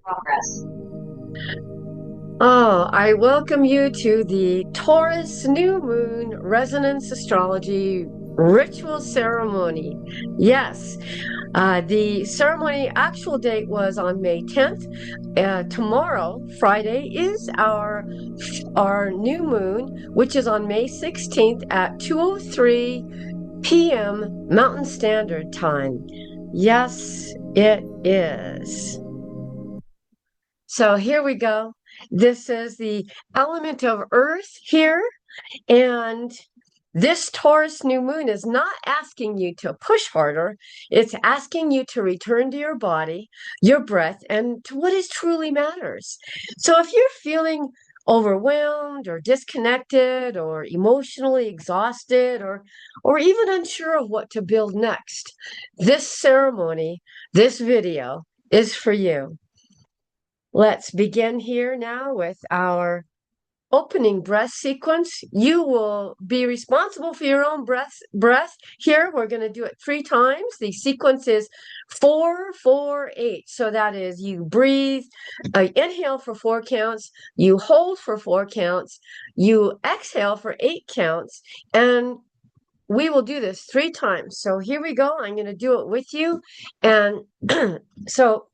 Progress. Oh, I welcome you to the Taurus New Moon Resonance Astrology Ritual Ceremony. Yes, the ceremony actual date was on May 10th. Tomorrow, Friday, is our new moon, which is on May 16th at 2:03 p.m. Mountain Standard Time. Yes, it is. So here we go. This is the element of earth here. And this Taurus new moon is not asking you to push harder. It's asking you to return to your body, your breath, and to what is truly matters. So if you're feeling overwhelmed or disconnected or emotionally exhausted or even unsure of what to build next, this ceremony, this video is for you. Let's begin here now with our opening breath sequence. You will be responsible for your own breath. Here, we're going to do it 3 times. The sequence is 4-4-8. So that is you breathe, inhale for 4 counts, you hold for 4 counts, you exhale for 8 counts, and we will do this 3 times. So here we go. I'm going to do it with you. And so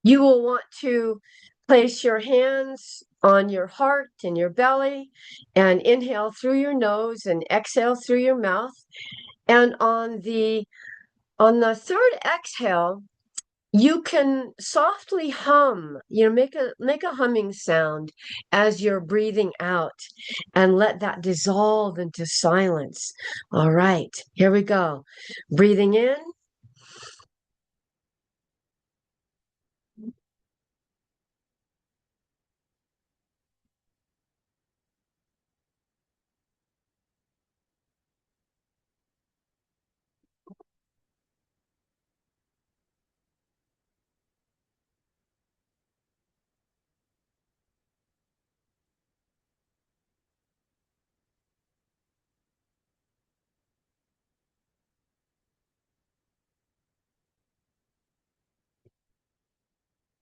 you will want to place your hands on your heart and your belly and inhale through your nose and exhale through your mouth. And on the third exhale, you can softly hum, make a humming sound as you're breathing out and let that dissolve into silence. All right, here we go. Breathing in.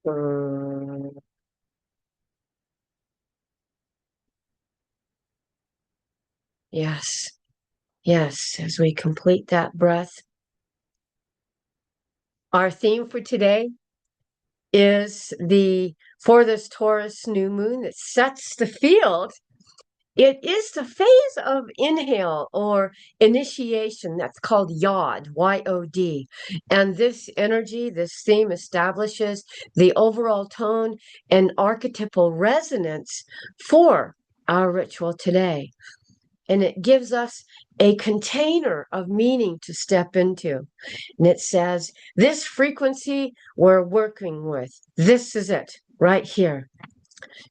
Mm, yes. Yes, as we complete that breath. Our theme for today is for this Taurus new moon that sets the field. It is the phase of inhale or initiation that's called Yod, Y-O-D. And this energy, this theme establishes the overall tone and archetypal resonance for our ritual today. And it gives us a container of meaning to step into. And it says, this frequency we're working with, this is it right here.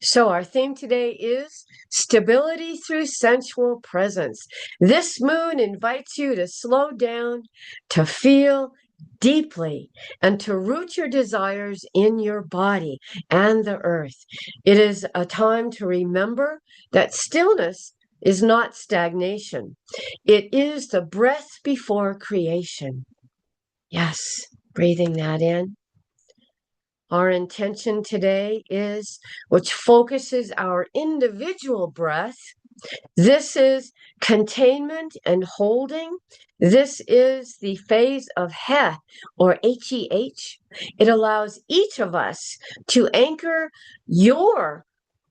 So, our theme today is stability through sensual presence. This moon invites you to slow down, to feel deeply, and to root your desires in your body and the earth. It is a time to remember that stillness is not stagnation, it is the breath before creation. Yes, breathing that in. Our intention today is, which focuses our individual breath. This is containment and holding. This is the phase of Heh or HEH. It allows each of us to anchor your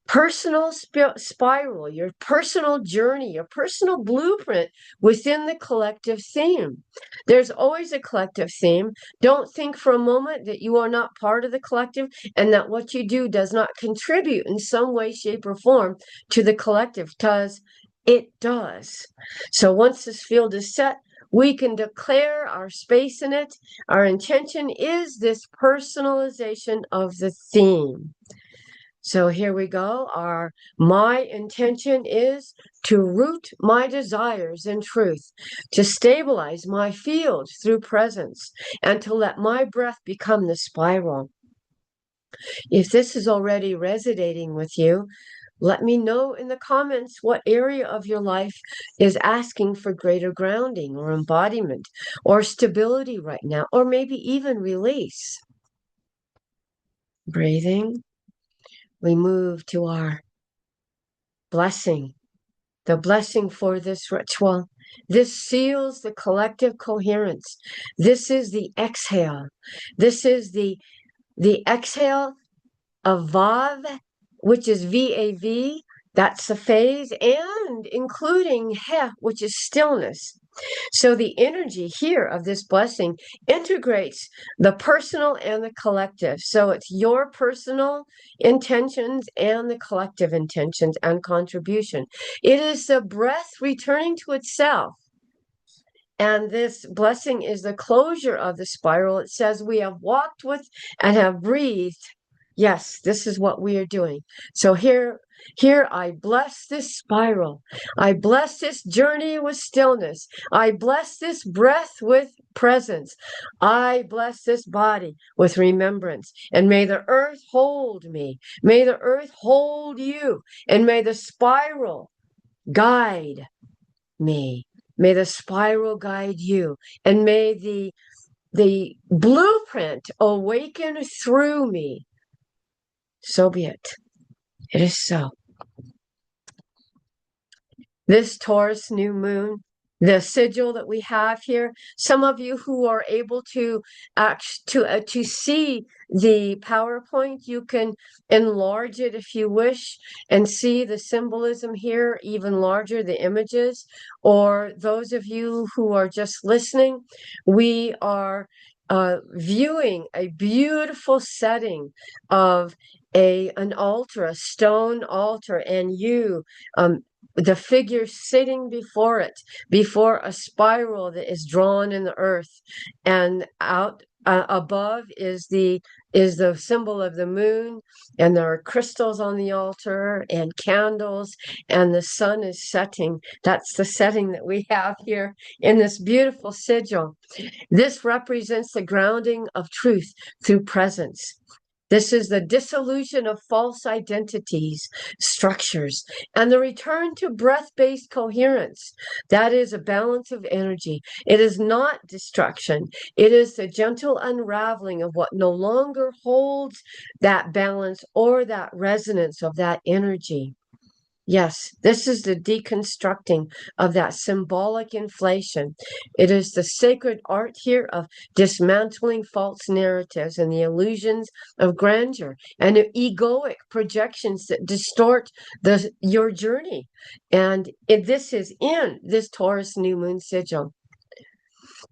personal spiral, your personal journey, your personal blueprint within the collective theme. There's always a collective theme. Don't think for a moment that you are not part of the collective and that what you do does not contribute in some way, shape, or form to the collective, because it does. So once this field is set, we can declare our space in it. Our intention is this personalization of the theme. So here we go. My intention is to root my desires in truth, to stabilize my field through presence, and to let my breath become the spiral. If this is already resonating with you, let me know in the comments what area of your life is asking for greater grounding or embodiment or stability right now, or maybe even release. Breathing. We move to our blessing. The blessing for this ritual. This seals the collective coherence. This is the exhale. This is the exhale of Vav, which is VAV. That's the phase, and including He, which is stillness. So the energy here of this blessing integrates the personal and the collective. So it's your personal intentions and the collective intentions and contribution. It is the breath returning to itself. And this blessing is the closure of the spiral. It says, we have walked with and have breathed. Yes, this is what we are doing. So here I bless this spiral. I bless this journey with stillness. I bless this breath with presence. I bless this body with remembrance. And may the earth hold me. May the earth hold you. And may the spiral guide me. May the spiral guide you. And may the blueprint awaken through me. So be it. It is so. This Taurus new moon, the sigil that we have here, some of you who are able to see the PowerPoint, you can enlarge it if you wish and see the symbolism here, even larger, the images. Or those of you who are just listening, we are viewing a beautiful setting of an altar, a stone altar, and you, the figure sitting before it, before a spiral that is drawn in the earth, and out above is the symbol of the moon, and there are crystals on the altar and candles, and the sun is setting. That's the setting that we have here in this beautiful sigil. This represents the grounding of truth through presence. This is the dissolution of false identities, structures, and the return to breath-based coherence. That is a balance of energy. It is not destruction. It is the gentle unraveling of what no longer holds that balance or that resonance of that energy. Yes, this is the deconstructing of that symbolic inflation. It is the sacred art here of dismantling false narratives and the illusions of grandeur and egoic projections that distort your journey. And this is in this Taurus new moon sigil.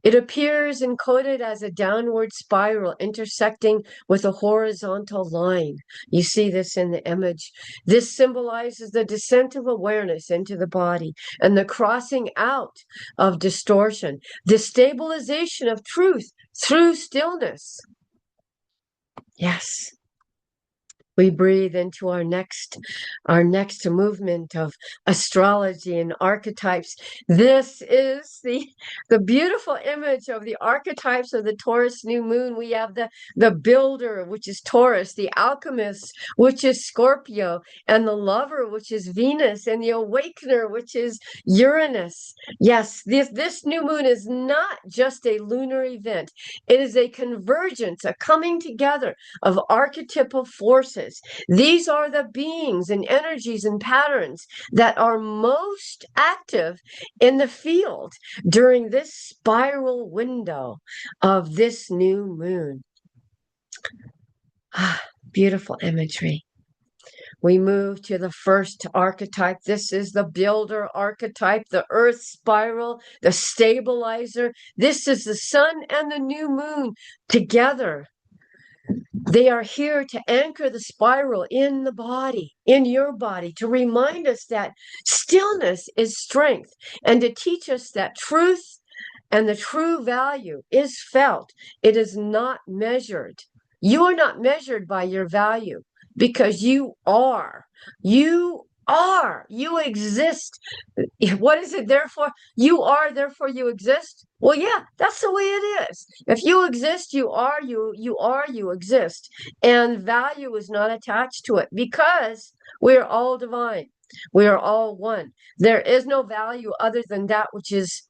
It appears encoded as a downward spiral intersecting with a horizontal line. You see this in the image. This symbolizes the descent of awareness into the body and the crossing out of distortion, the stabilization of truth through stillness. Yes. We breathe into our next movement of astrology and archetypes. This is the beautiful image of the archetypes of the Taurus new moon. We have the builder, which is Taurus, the alchemist, which is Scorpio, and the lover, which is Venus, and the awakener, which is Uranus. Yes, this new moon is not just a lunar event. It is a convergence, a coming together of archetypal forces. These are the beings and energies and patterns that are most active in the field during this spiral window of this new moon. Beautiful imagery. We move to the first archetype. This is the builder archetype, the earth spiral, the stabilizer. This is the sun and the new moon together. They are here to anchor the spiral in the body, in your body, to remind us that stillness is strength and to teach us that truth and the true value is felt. It is not measured. You are not measured by your value because you are. You are. You exist. What is it therefore? You are, therefore you exist. Well, yeah, that's the way it is. If you exist, you are, you exist. And value is not attached to it because we are all divine. We are all one. There is no value other than that which is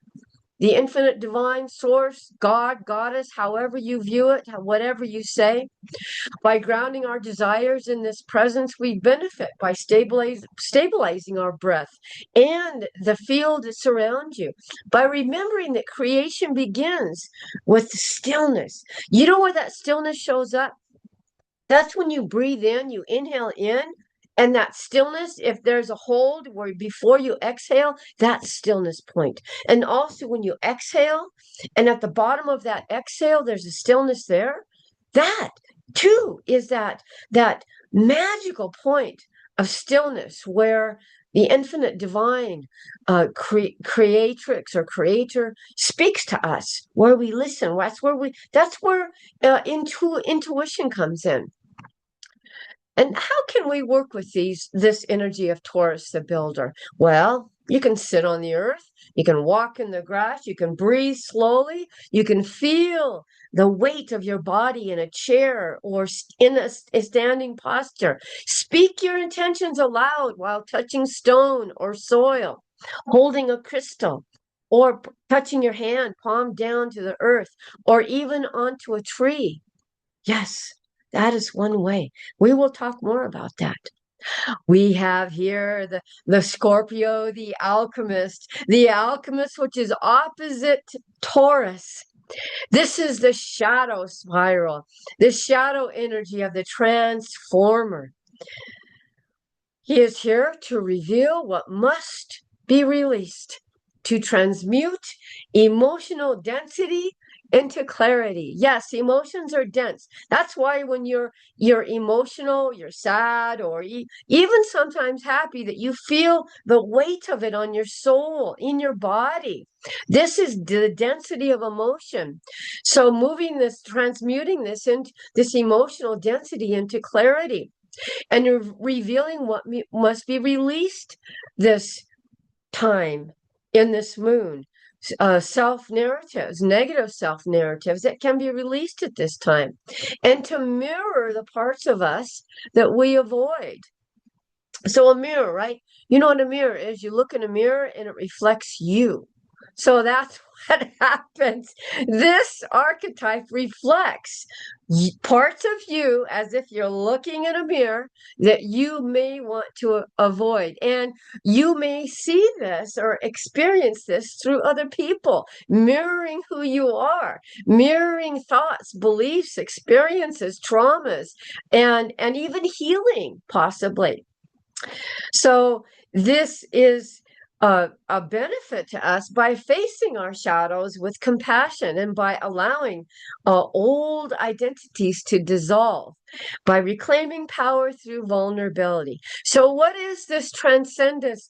the infinite divine source, God, goddess, however you view it, whatever you say. By grounding our desires in this presence, we benefit by stabilizing our breath and the field that surrounds you. By remembering that creation begins with stillness. You know where that stillness shows up? That's when you breathe in, you inhale in, and that stillness, if there's a hold where before you exhale, that stillness point. And also when you exhale, and at the bottom of that exhale, there's a stillness there. That too is that magical point of stillness where the infinite divine creatrix or creator speaks to us, where we listen. That's where intuition comes in. And how can we work with this energy of Taurus, the builder? Well, you can sit on the earth, you can walk in the grass, you can breathe slowly, you can feel the weight of your body in a chair or in a standing posture. Speak your intentions aloud while touching stone or soil, holding a crystal, or touching your hand, palm down to the earth, or even onto a tree. Yes, that is one way. We will talk more about that. We have here the Scorpio, the alchemist, which is opposite Taurus. This is the shadow spiral, the shadow energy of the transformer. He is here to reveal what must be released, to transmute emotional density into clarity. Yes, emotions are dense. That's why when you're emotional, you're sad, or even sometimes happy, that you feel the weight of it on your soul, in your body. This is the density of emotion. So transmuting this into this emotional density into clarity, and you're revealing what must be released this time in this moon. Self-narratives, negative self-narratives that can be released at this time, and to mirror the parts of us that we avoid. So a mirror, right? You know what a mirror is? You look in a mirror and it reflects you. So that's what happens. This archetype reflects parts of you as if you're looking in a mirror that you may want to avoid. And you may see this or experience this through other people, mirroring who you are, mirroring thoughts, beliefs, experiences, traumas, and even healing, possibly. So this is a benefit to us by facing our shadows with compassion and by allowing old identities to dissolve, by reclaiming power through vulnerability. So what is this transcendence?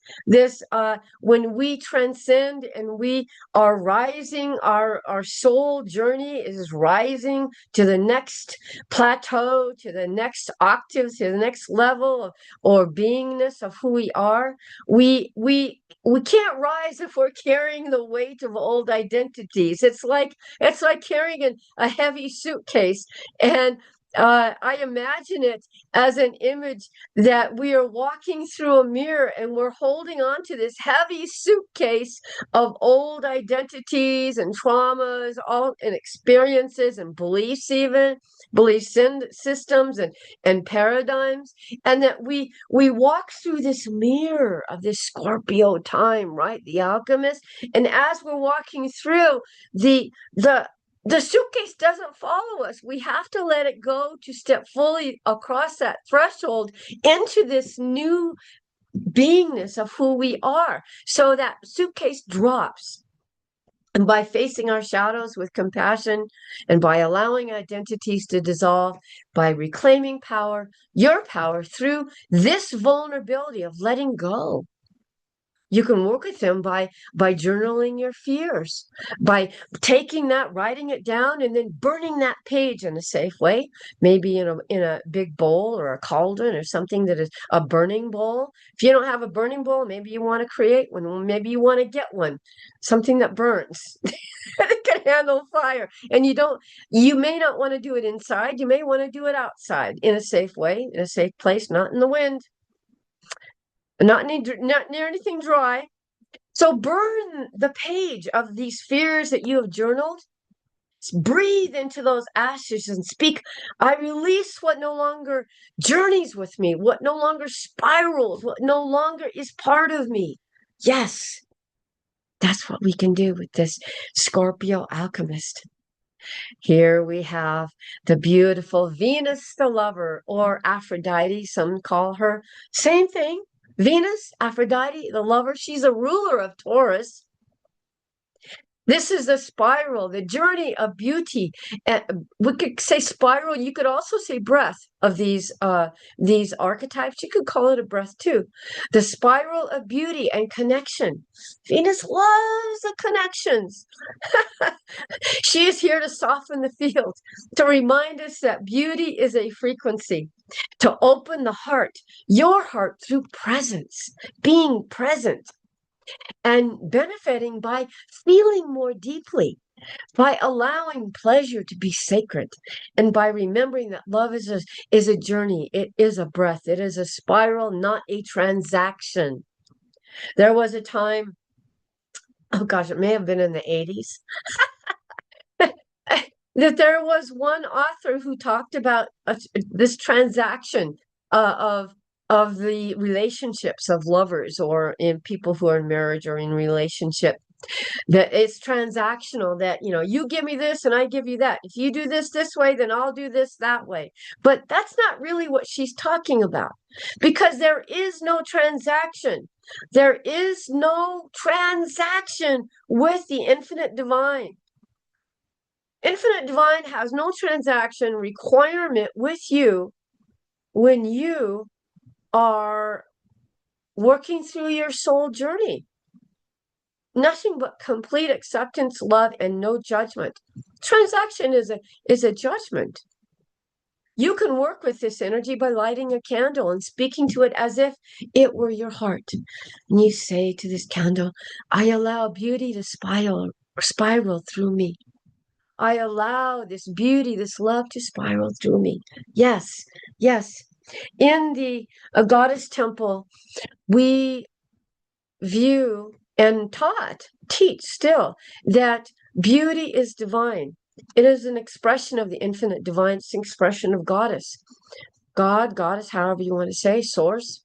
When we transcend and we are rising, our soul journey is rising to the next plateau, to the next octave, to the next level or beingness of who we are. We can't rise if we're carrying the weight of old identities. It's like carrying a heavy suitcase. And I imagine it as an image that we are walking through a mirror and we're holding on to this heavy suitcase of old identities and traumas, and experiences and beliefs, even belief systems and paradigms, and that we walk through this mirror of this Scorpio time, right? The alchemist. And as we're walking through, the suitcase doesn't follow us. We have to let it go to step fully across that threshold into this new beingness of who we are. So that suitcase drops. And by facing our shadows with compassion and by allowing identities to dissolve, by reclaiming power, your power through this vulnerability of letting go. You can work with them by journaling your fears, by taking that, writing it down, and then burning that page in a safe way, maybe in a big bowl or a cauldron or something that is a burning bowl. If you don't have a burning bowl, maybe you want to create one. Maybe you want to get one, something that burns. It can handle fire. And you may not want to do it inside. You may want to do it outside in a safe way, in a safe place, not in the wind. Not near anything dry. So burn the page of these fears that you have journaled. Breathe into those ashes and speak. I release what no longer journeys with me, what no longer spirals, what no longer is part of me. Yes, that's what we can do with this Scorpio alchemist. Here we have the beautiful Venus the lover, or Aphrodite, some call her. Same thing. Venus, Aphrodite, the lover. She's a ruler of Taurus. This is the spiral, the journey of beauty. We could say spiral. You could also say breath of these archetypes. You could call it a breath too. The spiral of beauty and connection. Venus loves the connections. She is here to soften the field, to remind us that beauty is a frequency, to open the heart, your heart, through presence, being present and benefiting by feeling more deeply, by allowing pleasure to be sacred, and by remembering that love is a journey, it is a breath, it is a spiral, not a transaction. There was a time, oh gosh, it may have been in the 80s, that there was one author who talked about this transaction of the relationships of lovers or in people who are in marriage or in relationship, that it's transactional, that you give me this and I give you that. If you do this way, then I'll do this that way. But that's not really what she's talking about, because there is no transaction. There is no transaction with the infinite divine. Infinite divine has no transaction requirement with you when you are working through your soul journey. Nothing but complete acceptance, love, and no judgment. Transaction is a judgment. You can work with this energy by lighting a candle and speaking to it as if it were your heart. And you say to this candle, I allow beauty to spiral through me. I allow this beauty, this love to spiral through me. Yes, yes. In the goddess temple, we view and teach still, that beauty is divine. It is an expression of the infinite divine. It's an expression of goddess. God, goddess, however you want to say, source.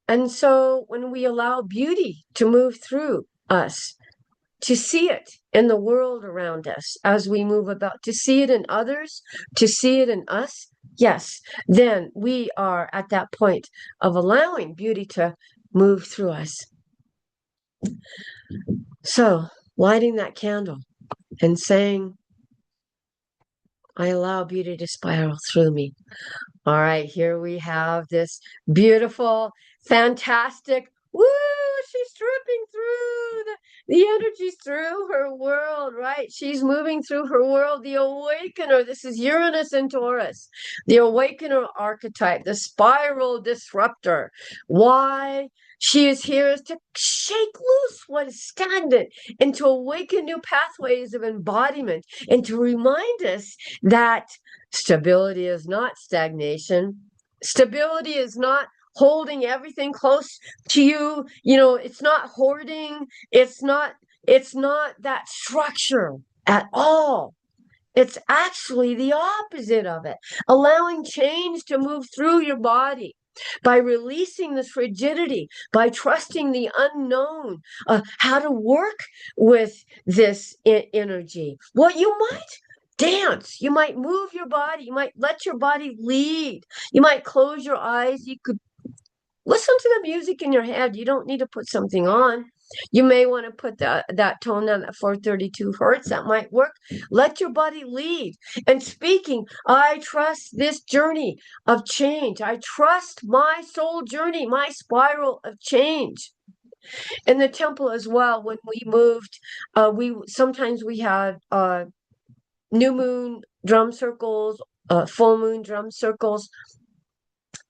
And so when we allow beauty to move through us, to see it in the world around us as we move about, to see it in others, to see it in us, yes, then we are at that point of allowing beauty to move through us. So, lighting that candle and saying, I allow beauty to spiral through me. All right, here we have this beautiful, fantastic, woo, she's tripping through the energies through her world, right? She's moving through her world, the awakener. This is Uranus and Taurus, the awakener archetype, the spiral disruptor. Why she is here is to shake loose what is stagnant and to awaken new pathways of embodiment and to remind us that stability is not stagnation. Stability is not holding everything close to you. It's not hoarding. It's not that structure at all. It's actually the opposite of it. Allowing change to move through your body by releasing this rigidity, by trusting the unknown, how to work with this energy. Well, you might dance, you might move your body, you might let your body lead, you might close your eyes, you could listen to the music in your head. You don't need to put something on. You may want to put that tone on at 432 hertz. That might work. Let your body lead. And speaking, I trust this journey of change. I trust my soul journey, my spiral of change. In the temple as well, when we moved, we had new moon drum circles, full moon drum circles,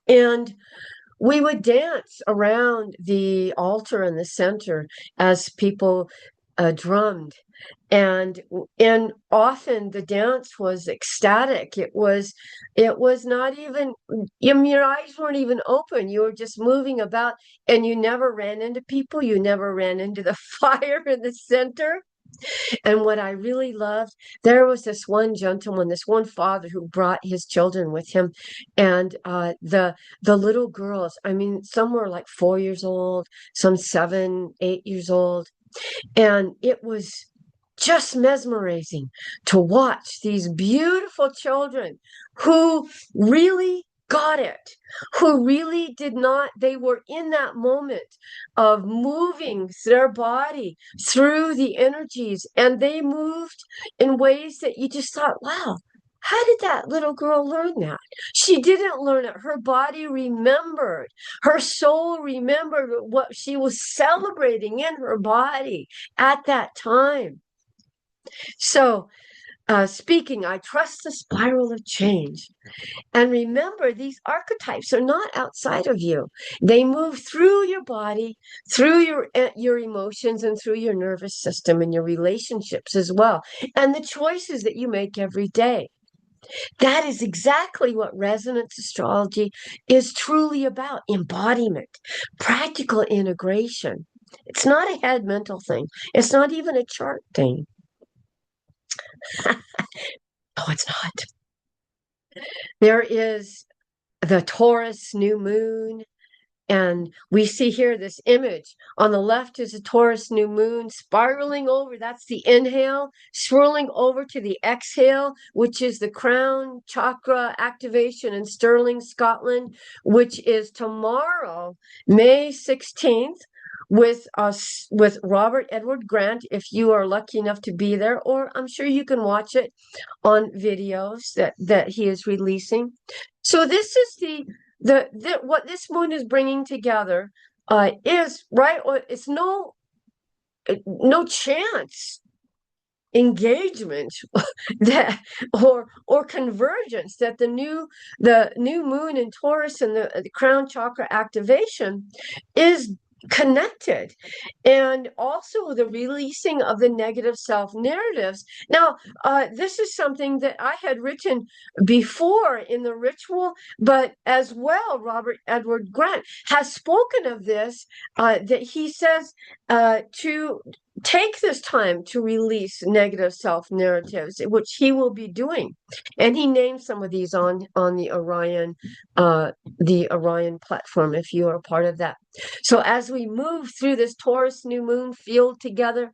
and we would dance around the altar in the center as people drummed. And often the dance was ecstatic. It was not even, your eyes weren't even open. You were just moving about, and you never ran into people. You never ran into the fire in the center. And what I really loved, there was this one gentleman, this one father who brought his children with him, and the little girls, I mean, some were like 4 years old, some 7, 8 years old, and it was just mesmerizing to watch these beautiful children who really got it, who really did not, they were in that moment of moving their body through the energies, and they moved in ways that you just thought, wow, how did that little girl learn that? She didn't learn it. Her body remembered. Her soul remembered what she was celebrating in her body at that time. So, speaking, I trust the spiral of change. And remember, these archetypes are not outside of you. They move through your body, through your emotions, and through your nervous system and your relationships as well, and the choices that you make every day. That is exactly what resonance astrology is truly about: embodiment, practical integration. It's not a head mental thing. It's not even a chart thing. Oh, it's not. There is the Taurus new moon. And we see here this image. On the left is a Taurus new moon spiraling over. That's the inhale, swirling over to the exhale, which is the crown chakra activation in Stirling, Scotland, which is tomorrow, May 16th. With Robert Edward Grant, if you are lucky enough to be there, or I'm sure you can watch it on videos that he is releasing. So this is the what this moon is bringing together is right. It's no chance engagement that or convergence that the new moon in Taurus and the crown chakra activation is connected, and also the releasing of the negative self narratives. Now, this is something that I had written before in the ritual, but as well, Robert Edward Grant has spoken of this, that he says to take this time to release negative self narratives, which he will be doing, and he names some of these on the Orion platform, if you are a part of that. So as we move through this Taurus new moon field together,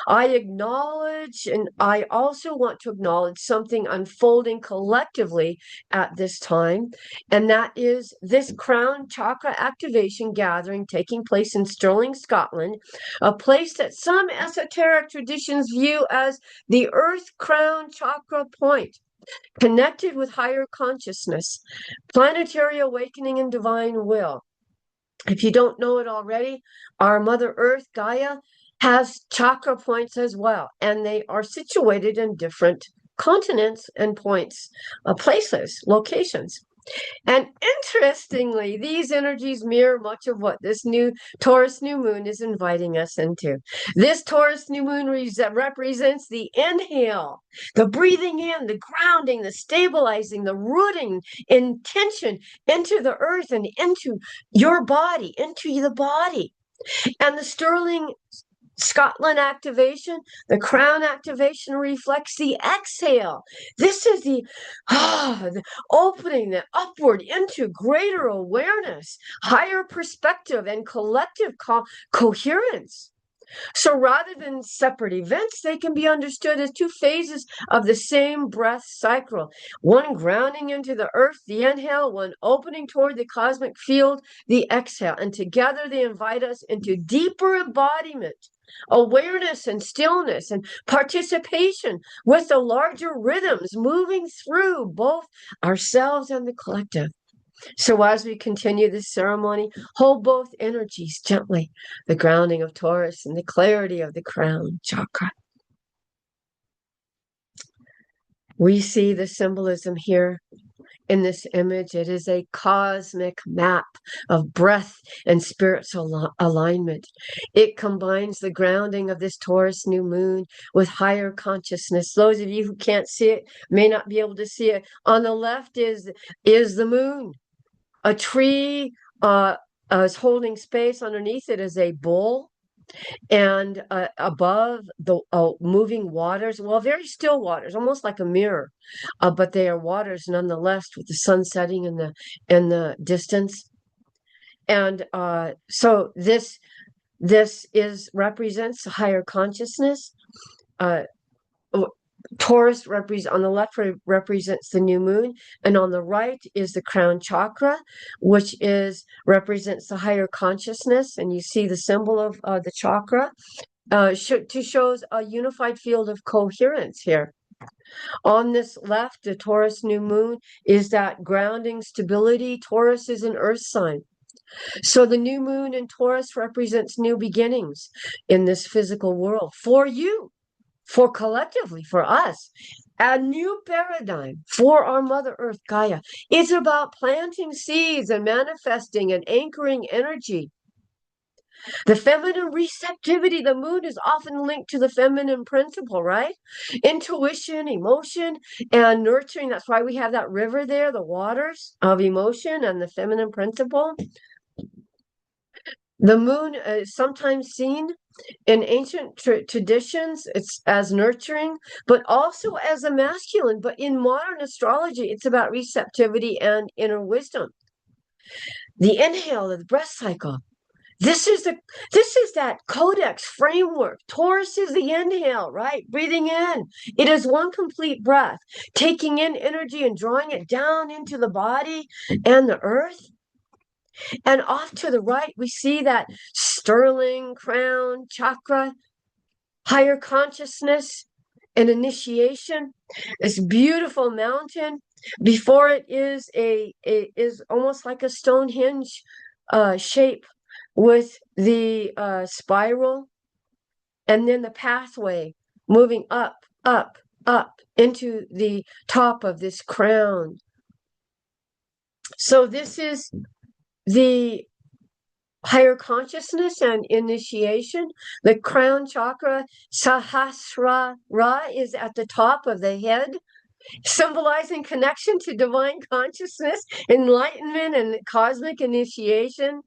I acknowledge, and I also want to acknowledge something unfolding collectively at this time, and that is this crown chakra activation gathering taking place in Stirling, Scotland, a place that some esoteric traditions view as the earth crown chakra point, connected with higher consciousness, planetary awakening, and divine will. If you don't know it already, our Mother Earth, Gaia, has chakra points as well, and they are situated in different continents and points, places, locations. And interestingly, these energies mirror much of what this new Taurus new moon is inviting us into. This Taurus new moon represents the inhale, the breathing in, the grounding, the stabilizing, the rooting intention into the earth and into your body, into the body. And the Stirling Scotland activation, the crown activation reflects the exhale. This is the opening, the upward into greater awareness, higher perspective, and collective coherence. So rather than separate events, they can be understood as two phases of the same breath cycle. One grounding into the earth, the inhale, one opening toward the cosmic field, the exhale. And together they invite us into deeper embodiment, awareness and stillness, and participation with the larger rhythms moving through both ourselves and the collective. So as we continue this ceremony, hold both energies gently, the grounding of Taurus and the clarity of the crown chakra. We see the symbolism here in this image. It is a cosmic map of breath and spiritual alignment. It combines the grounding of this Taurus new moon with higher consciousness. Those of you who can't see it may not be able to see it. On the left is the moon. A tree is holding space. Underneath it is a bull. And above the moving waters, well, very still waters, almost like a mirror, but they are waters nonetheless, with the sun setting in the distance. And so this represents higher consciousness. Taurus on the left represents the new moon, and on the right is the crown chakra, which represents the higher consciousness. And you see the symbol of the chakra shows a unified field of coherence here. On this left, the Taurus new moon is that grounding stability. Taurus is an earth sign. So the new moon in Taurus represents new beginnings in this physical world for you, for collectively, for us. A new paradigm for our Mother Earth, Gaia. It's about planting seeds and manifesting and anchoring energy. The feminine receptivity, the moon is often linked to the feminine principle, right? Intuition, emotion, and nurturing. That's why we have that river there, the waters of emotion and the feminine principle. The moon is sometimes seen in ancient traditions, it's as nurturing, but also as a masculine. But in modern astrology, it's about receptivity and inner wisdom. The inhale of the breath cycle. This is that codex framework. Taurus is the inhale, right? Breathing in. It is one complete breath, taking in energy and drawing it down into the body and the earth. And off to the right, we see that sterling crown chakra, higher consciousness and initiation. This beautiful mountain. Before it is is almost like a Stonehenge shape, with the spiral, and then the pathway moving up, up, up into the top of this crown. So this is the higher consciousness and initiation. The crown chakra, Sahasrara, is at the top of the head, symbolizing connection to divine consciousness, enlightenment, and cosmic initiation.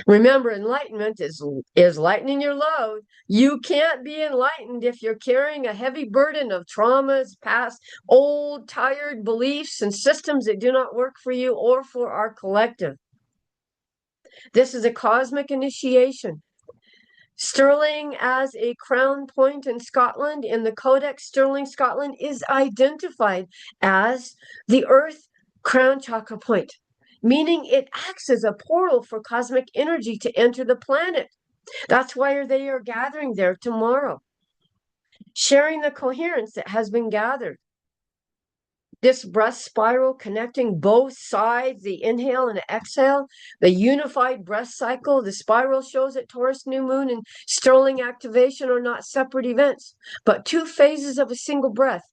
Remember, enlightenment is lightening your load. You can't be enlightened if you're carrying a heavy burden of traumas, past, old, tired beliefs and systems that do not work for you or for our collective. This is a cosmic initiation. Stirling as a crown point in Scotland, in the Codex, Stirling, Scotland, is identified as the Earth crown chakra point, meaning it acts as a portal for cosmic energy to enter the planet. That's why they are gathering there tomorrow, sharing the coherence that has been gathered. This breath spiral connecting both sides, the inhale and the exhale, the unified breath cycle. The spiral shows that Taurus new moon and Sterling activation are not separate events, but two phases of a single breath.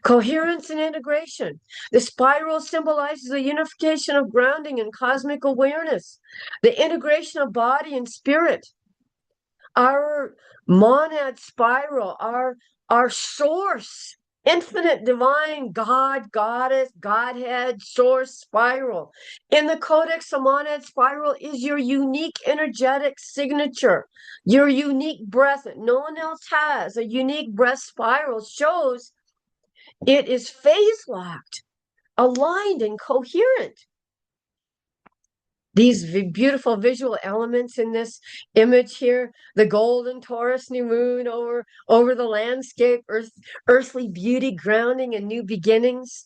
Coherence and integration. The spiral symbolizes the unification of grounding and cosmic awareness, the integration of body and spirit. Our monad spiral, our source, infinite divine God, goddess, Godhead, source spiral. In the Codex, the monad spiral is your unique energetic signature, your unique breath that no one else has. A unique breath spiral shows it is phase locked, aligned, and coherent. These beautiful visual elements in this image here, the golden Taurus new moon over the landscape, earthly beauty, grounding, and new beginnings.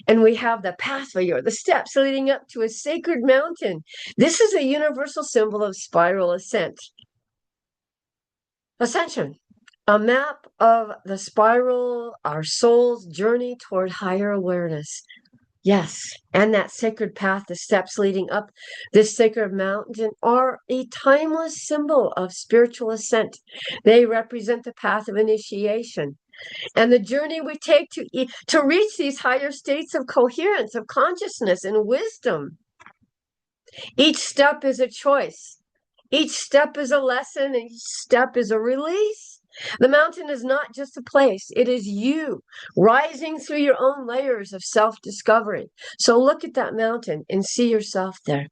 And we have the pathway or the steps leading up to a sacred mountain. This is a universal symbol of spiral ascension. A map of the spiral, our soul's journey toward higher awareness. Yes, and that sacred path, the steps leading up this sacred mountain, are a timeless symbol of spiritual ascent. They represent the path of initiation. and the journey we take to reach these higher states of coherence, of consciousness and wisdom. Each step is a choice. Each step is a lesson, and each step is a release. The mountain is not just a place, it is you rising through your own layers of self-discovery. So look at that mountain and see yourself there.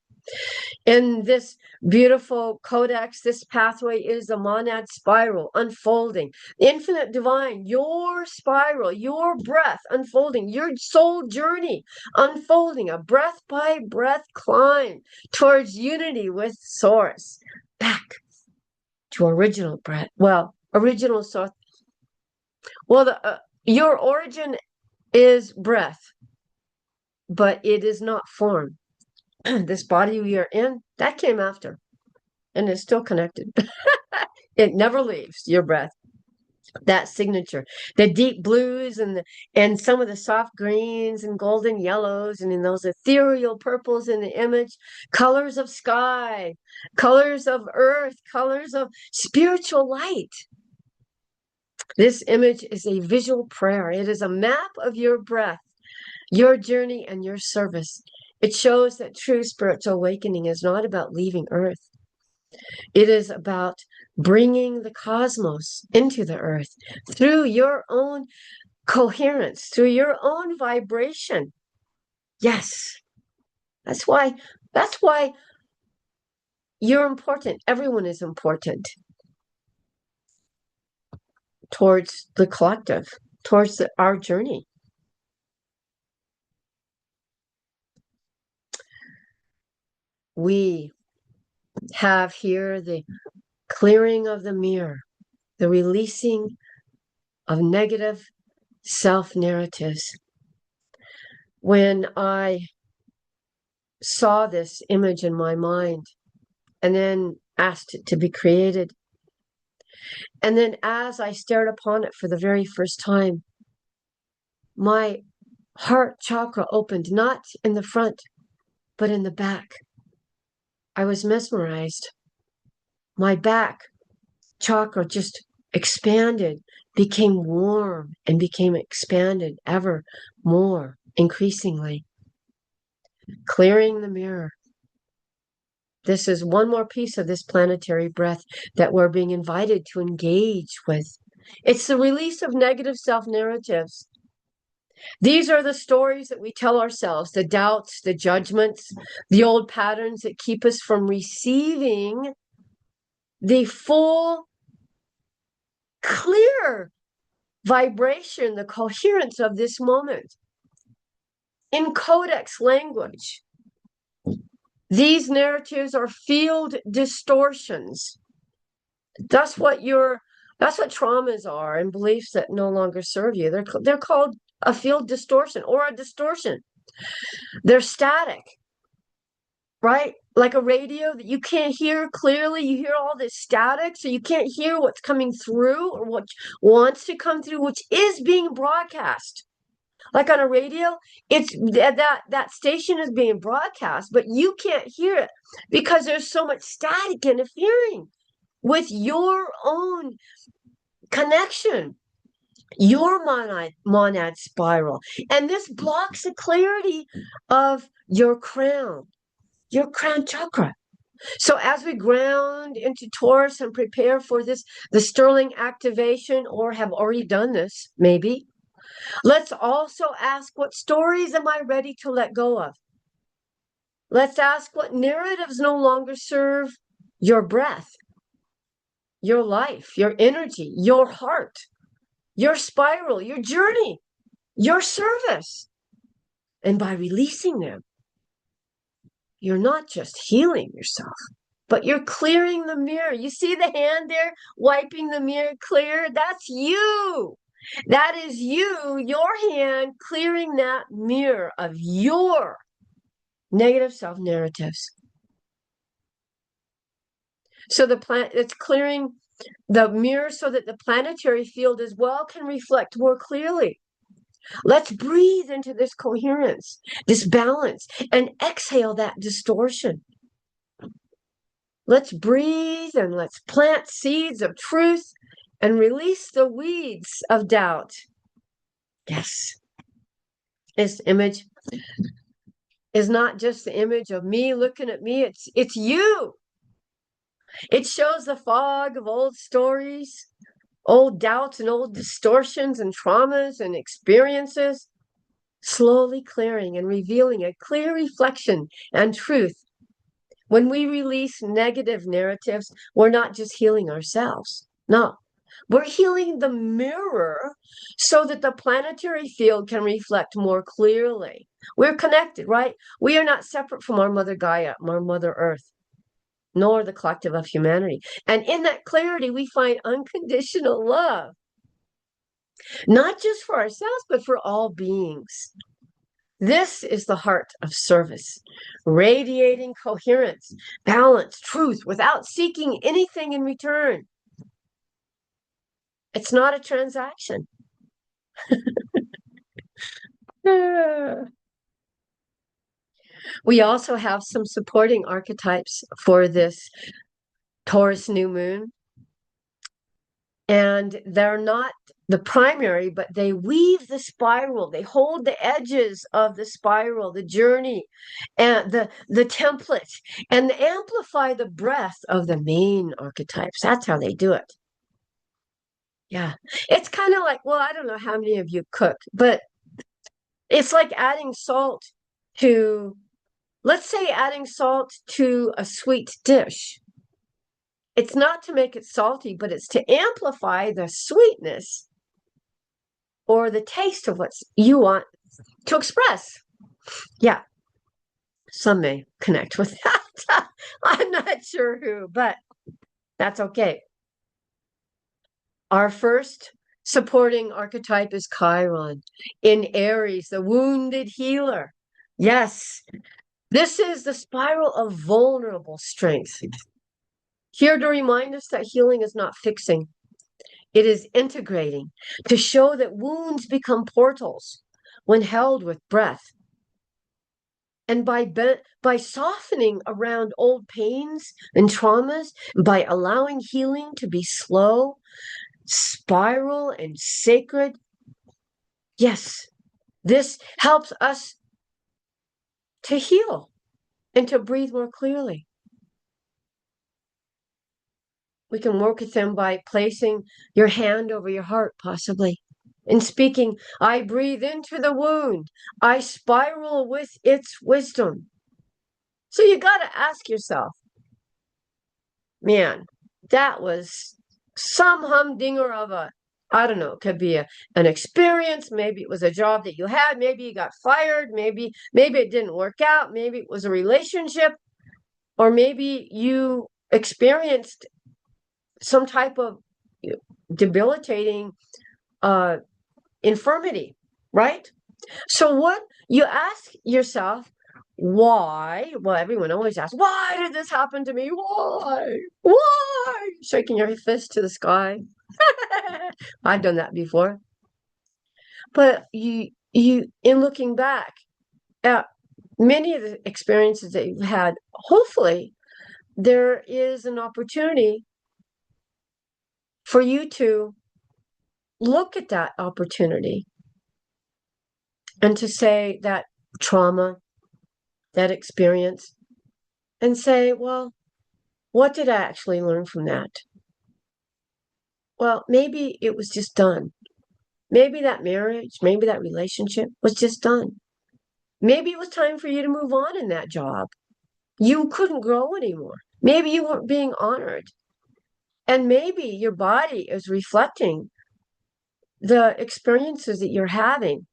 In this beautiful codex, this pathway is the monad spiral unfolding. Infinite divine, your spiral, your breath unfolding, your soul journey unfolding, a breath by breath climb towards unity with Source. Back to original breath. Well, original source. Well, your origin is breath, but it is not form. This body we are in, that came after, and it's still connected. It never leaves your breath. That signature, the deep blues and some of the soft greens and golden yellows, and in those ethereal purples in the image, colors of sky, colors of earth, colors of spiritual light. This image is a visual prayer. It is a map of your breath, your journey, and your service. It shows that true spiritual awakening is not about leaving Earth. It is about bringing the cosmos into the Earth through your own coherence, through your own vibration. Yes, that's why you're important. Everyone is important towards the collective, towards our journey. We have here the clearing of the mirror, the releasing of negative self-narratives. When I saw this image in my mind and then asked it to be created, and then as I stared upon it for the very first time, my heart chakra opened, not in the front, but in the back. I was mesmerized. My back chakra just expanded, became warm, and became expanded ever more, increasingly. Clearing the mirror. This is one more piece of this planetary breath that we're being invited to engage with. It's the release of negative self-narratives. These are the stories that we tell ourselves, the doubts, the judgments, the old patterns that keep us from receiving the full, clear vibration, the coherence of this moment. In codex language, these narratives are field distortions. That's what traumas are, and beliefs that no longer serve you. They're called a field distortion or a distortion. They're static, right? Like a radio that you can't hear clearly. You hear all this static, so you can't hear what's coming through or what wants to come through, which is being broadcast. Like on a radio, it's that station is being broadcast, but you can't hear it because there's so much static interfering with your own connection, your monad spiral. And this blocks the clarity of your crown chakra. So as we ground into Taurus and prepare for the Sterling activation, or have already done this, maybe, let's also ask, what stories am I ready to let go of? Let's ask, what narratives no longer serve your breath, your life, your energy, your heart, your spiral, your journey, your service. And by releasing them, you're not just healing yourself, but you're clearing the mirror. You see the hand there wiping the mirror clear? That's you. That is you, your hand clearing that mirror of your negative self-narratives. So it's clearing the mirror so that the planetary field as well can reflect more clearly. Let's breathe into this coherence, this balance, and exhale that distortion. Let's breathe and let's plant seeds of truth and release the weeds of doubt. Yes. This image is not just the image of me looking at me, it's you. It shows the fog of old stories, old doubts and old distortions and traumas and experiences, slowly clearing and revealing a clear reflection and truth. When we release negative narratives, we're not just healing ourselves. No, we're healing the mirror so that the planetary field can reflect more clearly. We're connected, right? We are not separate from our Mother Gaia, our Mother Earth, nor the collective of humanity. And in that clarity, we find unconditional love, not just for ourselves, but for all beings. This is the heart of service, radiating coherence, balance, truth, without seeking anything in return. It's not a transaction. We also have some supporting archetypes for this Taurus new moon. And they're not the primary, but they weave the spiral. They hold the edges of the spiral, the journey, and the template, and they amplify the breath of the main archetypes. That's how they do it. Yeah. It's kind of like, well, I don't know how many of you cook, but it's like adding salt to, let's say, adding salt to a sweet dish. It's not to make it salty, but it's to amplify the sweetness or the taste of what you want to express. Yeah, some may connect with that. I'm not sure who, but that's okay. Our first supporting archetype is Chiron in Aries, the wounded healer. Yes, this is the spiral of vulnerable strength. Here to remind us that healing is not fixing, it is integrating, to show that wounds become portals when held with breath. And by softening around old pains and traumas, by allowing healing to be slow, spiral, and sacred, yes, this helps us to heal and to breathe more clearly. We can work with them by placing your hand over your heart, possibly, and speaking, I breathe into the wound. I spiral with its wisdom. So you got to ask yourself, man, that was some humdinger of a, I don't know, it could be an experience. Maybe it was a job that you had. Maybe you got fired. Maybe it didn't work out. Maybe it was a relationship, or maybe you experienced some type of debilitating infirmity, right? So what you ask yourself, why? Well, everyone always asks, why did this happen to me? Why? Why? Shaking your fist to the sky. I've done that before. But you in looking back at many of the experiences that you've had, hopefully there is an opportunity for you to look at that opportunity and to say that trauma, that experience, and say, well, what did I actually learn from that? Well, maybe it was just done. Maybe that marriage, maybe that relationship was just done. Maybe it was time for you to move on in that job. You couldn't grow anymore. Maybe you weren't being honored. And maybe your body is reflecting the experiences that you're having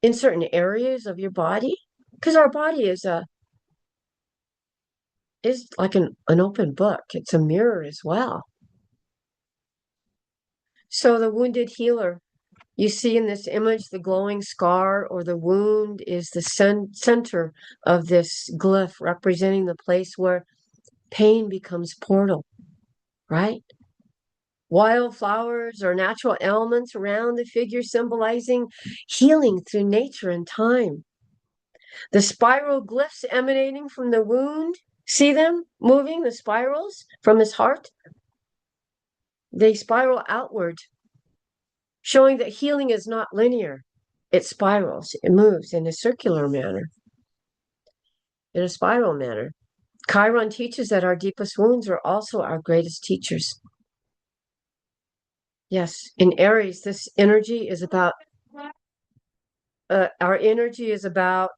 in certain areas of your body. Because our body is like an open book. It's a mirror as well. So the wounded healer, you see in this image, the glowing scar or the wound is the center of this glyph, representing the place where pain becomes portal, right? Wildflowers or natural elements around the figure symbolizing healing through nature and time. The spiral glyphs emanating from the wound, see them moving, the spirals from his heart? They spiral outward, showing that healing is not linear. It spirals, it moves in a circular manner, in a spiral manner. Chiron teaches that our deepest wounds are also our greatest teachers. Yes, in Aries, this energy is about, our energy is about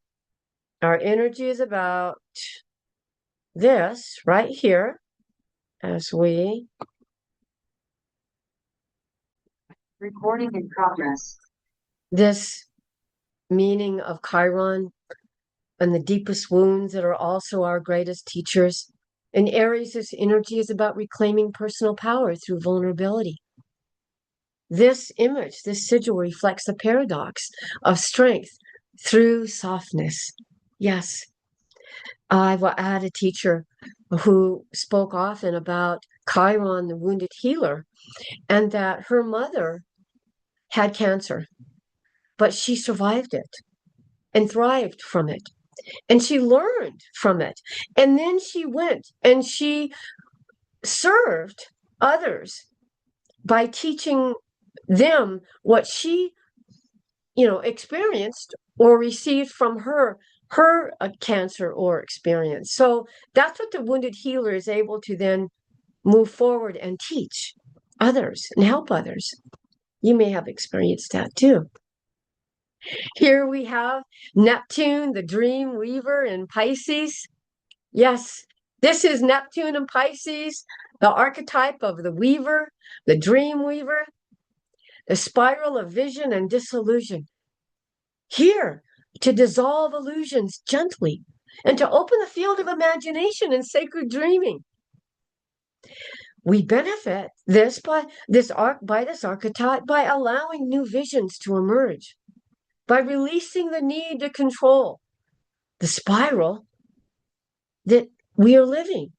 this right here, as we Recording in progress. This meaning of Chiron and the deepest wounds that are also our greatest teachers. In Aries, this energy is about reclaiming personal power through vulnerability. This image, this sigil reflects the paradox of strength through softness. Yes, I had a teacher who spoke often about Chiron, the wounded healer, and that her mother had cancer, but she survived it and thrived from it. And she learned from it. And then she went and she served others by teaching them what she, experienced or received from her cancer or experience. So that's what the wounded healer is able to then move forward and teach others and help others. You may have experienced that too. Here we have Neptune, the dream weaver in Pisces. Yes, this is Neptune and Pisces, the archetype of the weaver, the dream weaver, the spiral of vision and disillusion. Here to dissolve illusions gently and to open the field of imagination and sacred dreaming. We benefit by this archetype by allowing new visions to emerge, by releasing the need to control the spiral that we are living,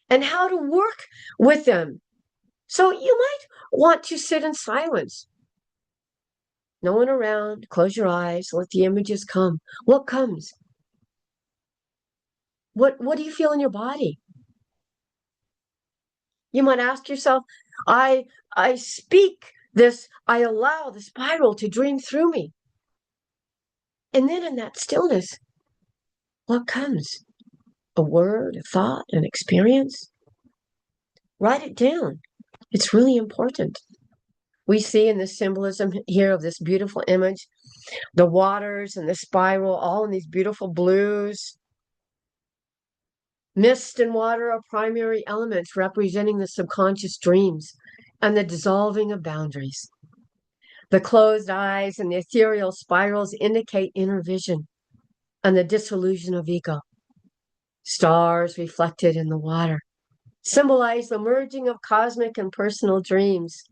and how to work with them. So you might want to sit in silence. No one around, close your eyes, let the images come. What comes? What do you feel in your body? You might ask yourself, I speak this, I allow the spiral to dream through me. And then in that stillness, what comes? A word, a thought, an experience? Write it down. It's really important. We see in the symbolism here of this beautiful image, the waters and the spiral, all in these beautiful blues. Mist and water are primary elements representing the subconscious dreams and the dissolving of boundaries. The closed eyes and the ethereal spirals indicate inner vision and the dissolution of ego. Stars reflected in the water symbolize the merging of cosmic and personal dreams.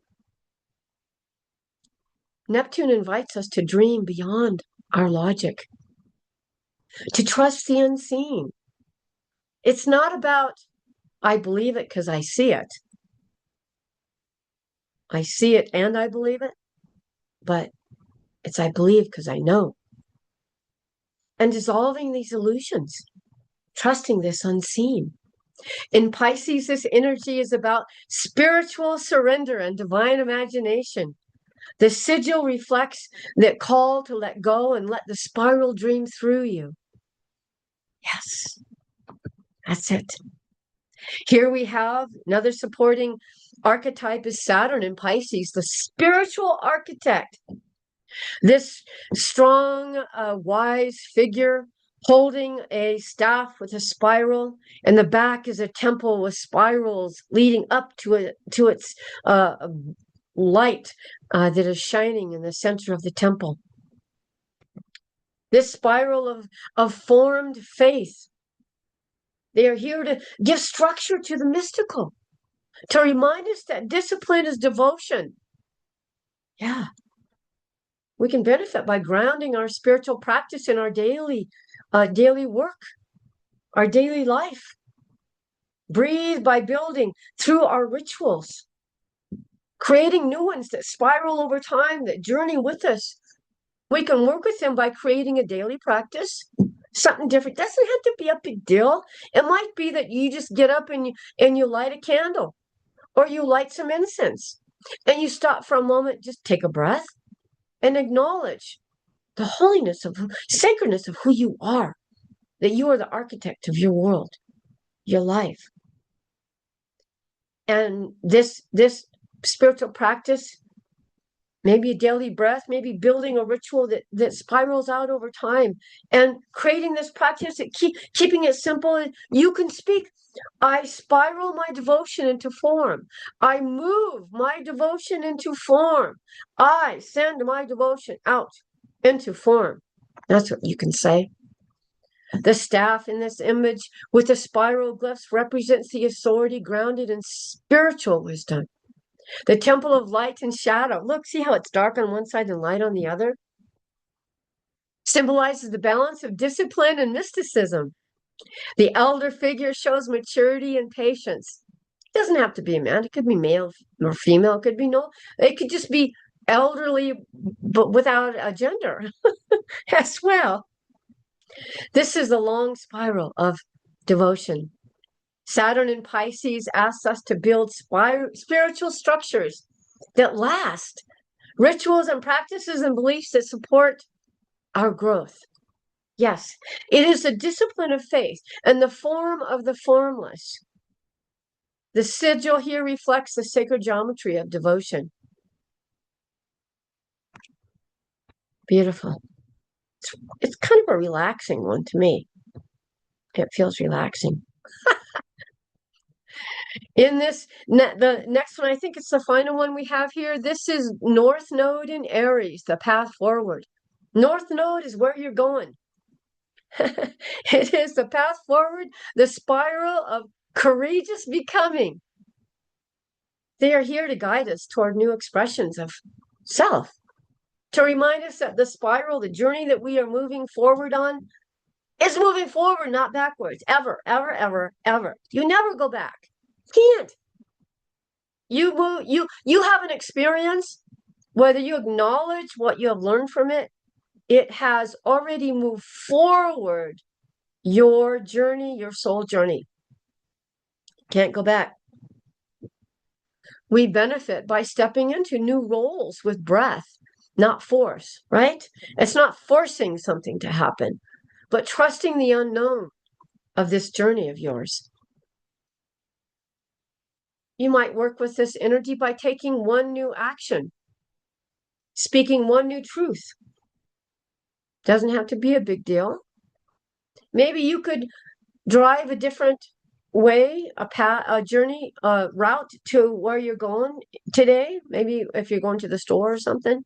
Neptune invites us to dream beyond our logic, to trust the unseen. It's not about, I believe it because I see it. I see it and I believe it, but it's I believe because I know. And dissolving these illusions, trusting this unseen. In Pisces, this energy is about spiritual surrender and divine imagination. The sigil reflects that call to let go and let the spiral dream through you. Yes, that's it. Here we have another supporting archetype is Saturn in Pisces, the spiritual architect. This strong, wise figure holding a staff with a spiral, and the back is a temple with spirals leading up to its light that is shining in the center of the temple. This spiral of formed faith. They are here to give structure to the mystical, to remind us that discipline is devotion. Yeah. We can benefit by grounding our spiritual practice in our daily work, our daily life. Breathe by building through our rituals, creating new ones that spiral over time, that journey with us. We can work with them by creating a daily practice, something different. Doesn't have to be a big deal. It might be that you just get up and you light a candle, or you light some incense and you stop for a moment, just take a breath and acknowledge the holiness of sacredness of who you are, that you are the architect of your world, your life. And this spiritual practice, maybe a daily breath, maybe building a ritual that spirals out over time, and creating this practice that keeping it simple. You can speak, I spiral my devotion into form. I move my devotion into form. I send my devotion out into form. That's what you can say. The staff in this image with the spiral glyphs represents the authority grounded in spiritual wisdom. The temple of light and shadow. Look, see how it's dark on one side and light on the other? Symbolizes the balance of discipline and mysticism. The elder figure shows maturity and patience. It doesn't have to be a man. It could be male or female. It could be it could just be elderly, but without a gender as well. This is a long spiral of devotion. Saturn in Pisces asks us to build spiritual structures that last, rituals and practices and beliefs that support our growth. Yes, it is a discipline of faith and the form of the formless. The sigil here reflects the sacred geometry of devotion. Beautiful. It's kind of a relaxing one to me. It feels relaxing. In this, the next one, I think it's the final one we have here. This is North Node in Aries, the path forward. North Node is where you're going. It is the path forward, the spiral of courageous becoming. They are here to guide us toward new expressions of self, to remind us that the spiral, the journey that we are moving forward on, is moving forward, not backwards, ever, ever, ever, ever. You never go back. Can't. You move, you have an experience, whether you acknowledge what you have learned from it, it has already moved forward your journey, your soul journey. Can't go back. We benefit by stepping into new roles with breath, not force, right? It's not forcing something to happen, but trusting the unknown of this journey of yours. You might work with this energy by taking one new action, speaking one new truth. Doesn't have to be a big deal. Maybe you could drive a different way, a journey, a route to where you're going today. Maybe if you're going to the store or something.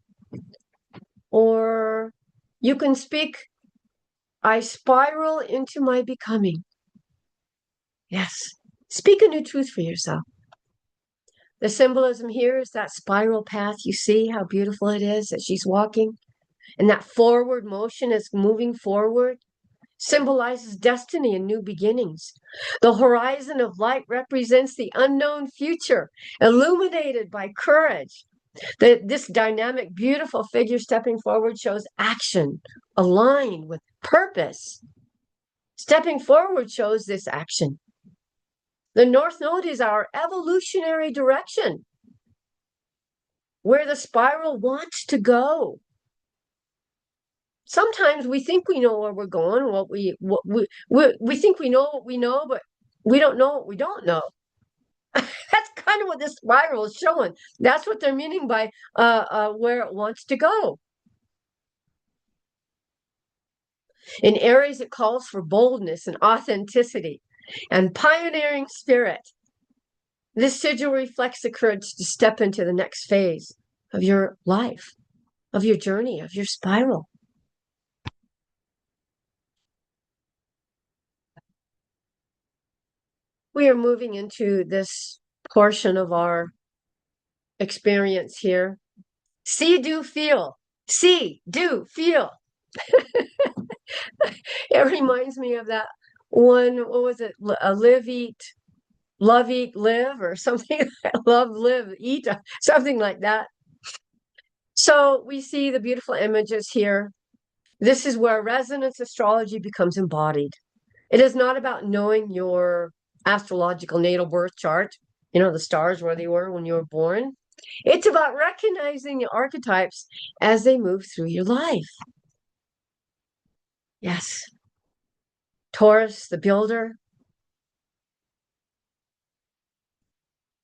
Or you can speak, I spiral into my becoming. Yes, speak a new truth for yourself. The symbolism here is that spiral path. You see how beautiful it is that she's walking? And that forward motion is moving forward. Symbolizes destiny and new beginnings. The horizon of light represents the unknown future, illuminated by courage. This dynamic, beautiful figure stepping forward shows action aligned with purpose. Stepping forward shows this action. The North Node is our evolutionary direction, where the spiral wants to go. Sometimes we think we know where we're going, we think we know what we know, but we don't know what we don't know. That's kind of what this spiral is showing. That's what they're meaning by where it wants to go. In Aries, it calls for boldness and authenticity and pioneering spirit. This sigil reflects the courage to step into the next phase of your life, of your journey, of your spiral. We are moving into this portion of our experience here. See, do, feel. See, do, feel. It reminds me of that one, what was it? Live, eat, love, eat, live, or something. Love, live, eat, something like that. So we see the beautiful images here. This is where resonance astrology becomes embodied. It is not about knowing your astrological natal birth chart. You know, the stars where they were when you were born. It's about recognizing the archetypes as they move through your life. Yes. Taurus, the builder.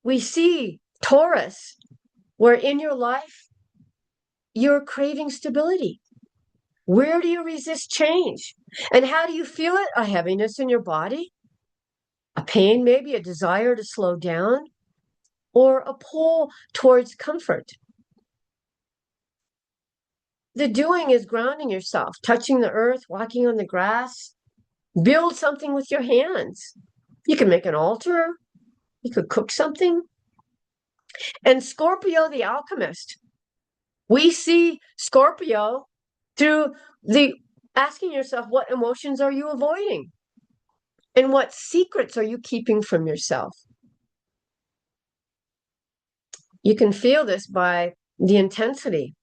We see Taurus, where in your life you're craving stability. Where do you resist change? And how do you feel it? A heaviness in your body, a pain, maybe a desire to slow down, or a pull towards comfort. The doing is grounding yourself, touching the earth, walking on the grass. Build something with your hands. You can make an altar. You could cook something. And Scorpio, the alchemist. We see Scorpio through the asking yourself, what emotions are you avoiding? And what secrets are you keeping from yourself? You can feel this by the intensity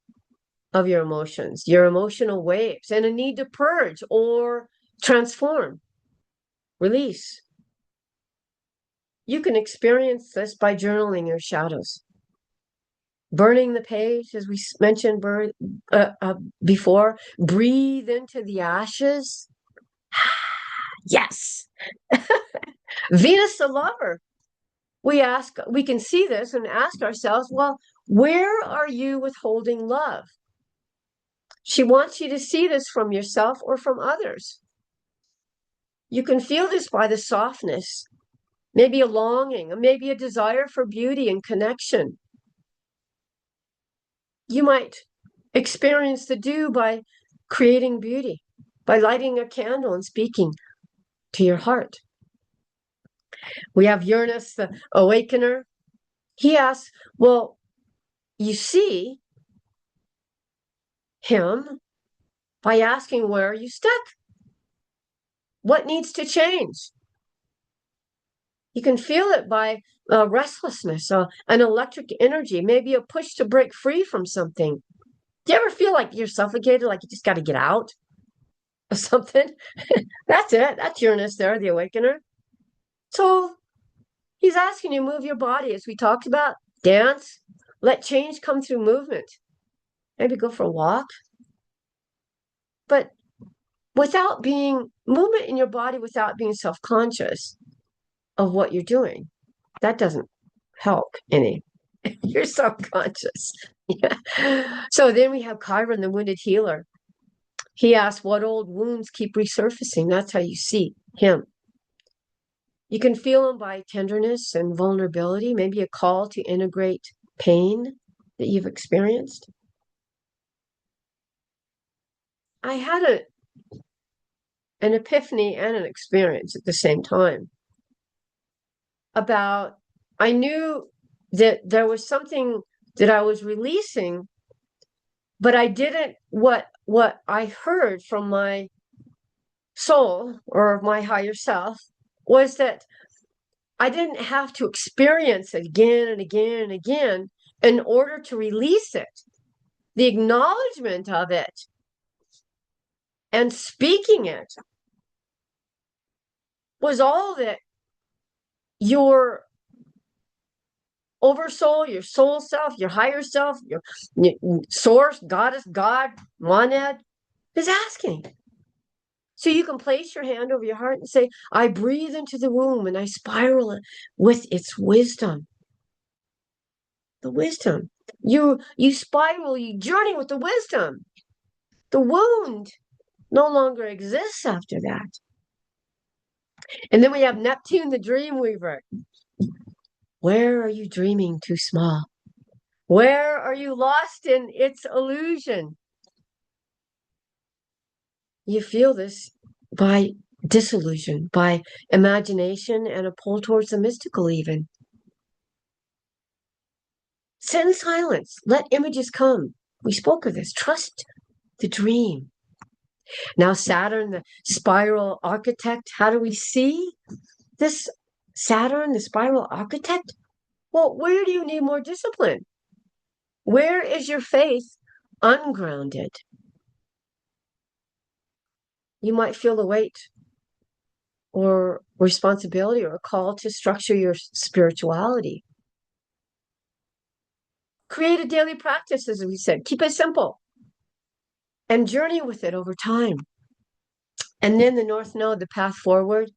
of your emotions, your emotional waves, and a need to purge or transform, release. You can experience this by journaling your shadows. Burning the page, as we mentioned before, breathe into the ashes. Yes. Venus the lover. We can see this and ask ourselves, well, where are you withholding love? She wants you to see this from yourself or from others. You can feel this by the softness, maybe a longing, maybe a desire for beauty and connection. You might experience the dew by creating beauty, by lighting a candle and speaking to your heart. We have Uranus, the awakener. He asks, well, you see him by asking, where are you stuck? What needs to change? You can feel it by restlessness, an electric energy, maybe a push to break free from something. Do you ever feel like you're suffocated, like you just got to get out of something? That's it. That's Uranus there, the awakener. So he's asking you to move your body, as we talked about. Dance. Let change come through movement. Maybe go for a walk. But without being movement in your body, without being self-conscious of what you're doing, that doesn't help any. You're subconscious. Yeah. So then we have Chiron, the wounded healer. He asks, what old wounds keep resurfacing? That's how you see him. You can feel him by tenderness and vulnerability, maybe a call to integrate pain that you've experienced. I had an epiphany and an experience at the same time about, I knew that there was something that I was releasing, but I didn't, what I heard from my soul or my higher self was that I didn't have to experience it again and again and again in order to release it. The acknowledgement of it and speaking it was all that your oversoul, your soul self, your higher self, your source, goddess, God, monad is asking. So you can place your hand over your heart and say, I breathe into the womb and I spiral with its wisdom. The wisdom. You spiral, you journey with the wisdom. The wound no longer exists after that. And then we have Neptune, the dream weaver. Where are you dreaming too small? Where are you lost in its illusion? You feel this by disillusion, by imagination, and a pull towards the mystical even. Sit in silence. Let images come. We spoke of this. Trust the dream. Now, Saturn, the spiral architect. How do we see this Saturn, the spiral architect? Well, where do you need more discipline? Where is your faith ungrounded? You might feel the weight or responsibility or a call to structure your spirituality. Create a daily practice, as we said. Keep it simple and journey with it over time. And then the North Node, the path forward,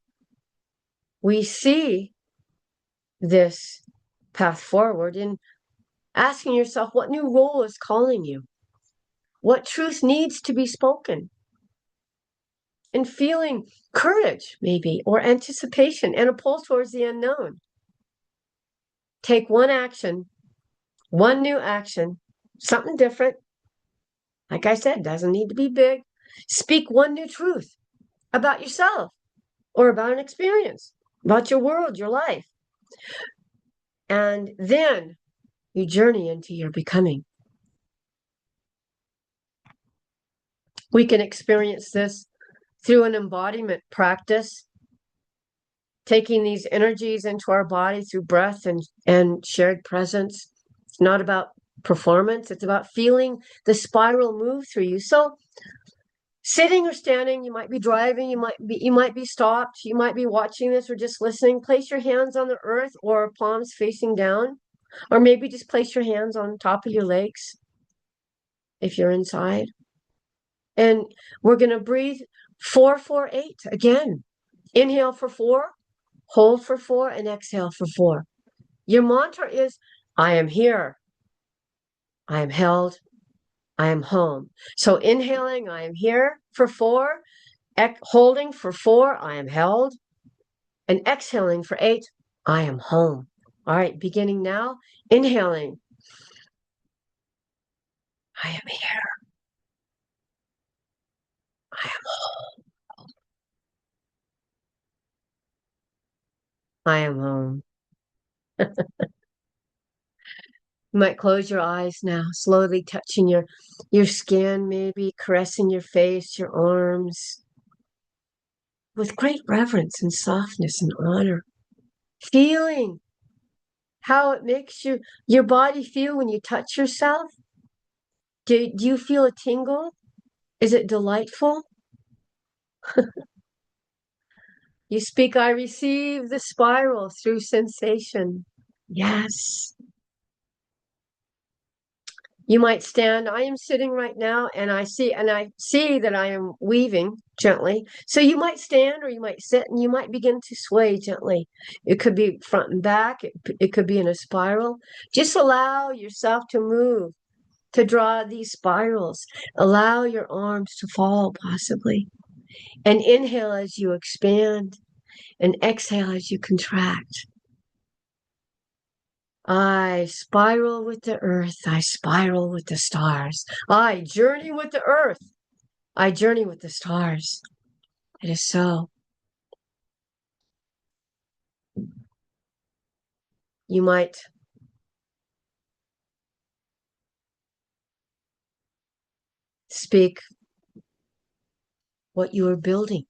we see this path forward in asking yourself what new role is calling you, what truth needs to be spoken, and feeling courage, maybe, or anticipation and a pull towards the unknown. Take one action, one new action, something different. Like I said, doesn't need to be big. Speak one new truth about yourself or about an experience, about your world, your life. And then you journey into your becoming. We can experience this through an embodiment practice, taking these energies into our body through breath and shared presence. It's not about performance, it's about feeling the spiral move through you. So sitting or standing, you might be driving, you might be stopped, you might be watching this or just listening. Place your hands on the earth or palms facing down, or maybe just place your hands on top of your legs if you're inside. And we're going to breathe 4-4-8 again. Inhale for 4, hold for 4, and exhale for 4. Your mantra is, I am here, I am held, I am home. So inhaling, I am here for 4, holding for 4, I am held, and exhaling for 8, I am home. All right, beginning now, inhaling, I am here, I am home, I am home. You might close your eyes now, slowly touching your skin, maybe caressing your face, your arms, with great reverence and softness and honor. Feeling how it makes your body feel when you touch yourself. Do you feel a tingle? Is it delightful? You speak, I receive the spiral through sensation. Yes. You might stand. I am sitting right now and I see that I am weaving gently. So you might stand or you might sit and you might begin to sway gently. It could be front and back. It could be in a spiral. Just allow yourself to move, to draw these spirals. Allow your arms to fall possibly. And inhale as you expand and exhale as you contract. I spiral with the earth. I spiral with the stars. I journey with the earth. I journey with the stars. It is so. You might speak what you are building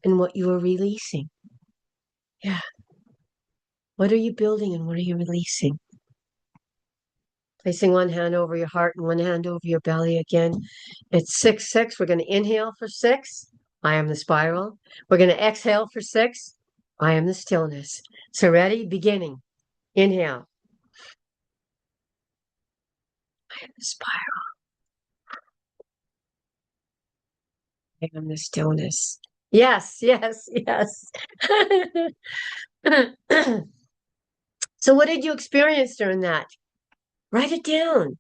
and what you are releasing. Yeah. What are you building and what are you releasing? Placing one hand over your heart and one hand over your belly again. It's 6-6. We're going to inhale for 6. I am the spiral. We're going to exhale for 6. I am the stillness. So ready? Beginning. Inhale. I am the spiral. I am the stillness. Yes, yes, yes. So what did you experience during that? Write it down.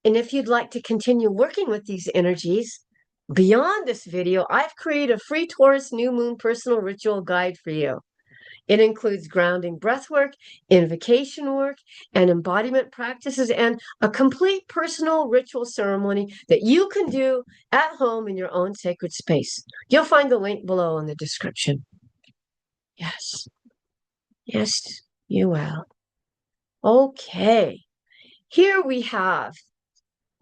And if you'd like to continue working with these energies, beyond this video, I've created a free Taurus New Moon personal ritual guide for you. It includes grounding breathwork, invocation work, and embodiment practices, and a complete personal ritual ceremony that you can do at home in your own sacred space. You'll find the link below in the description. Yes. Yes, you will. Okay. Here we have.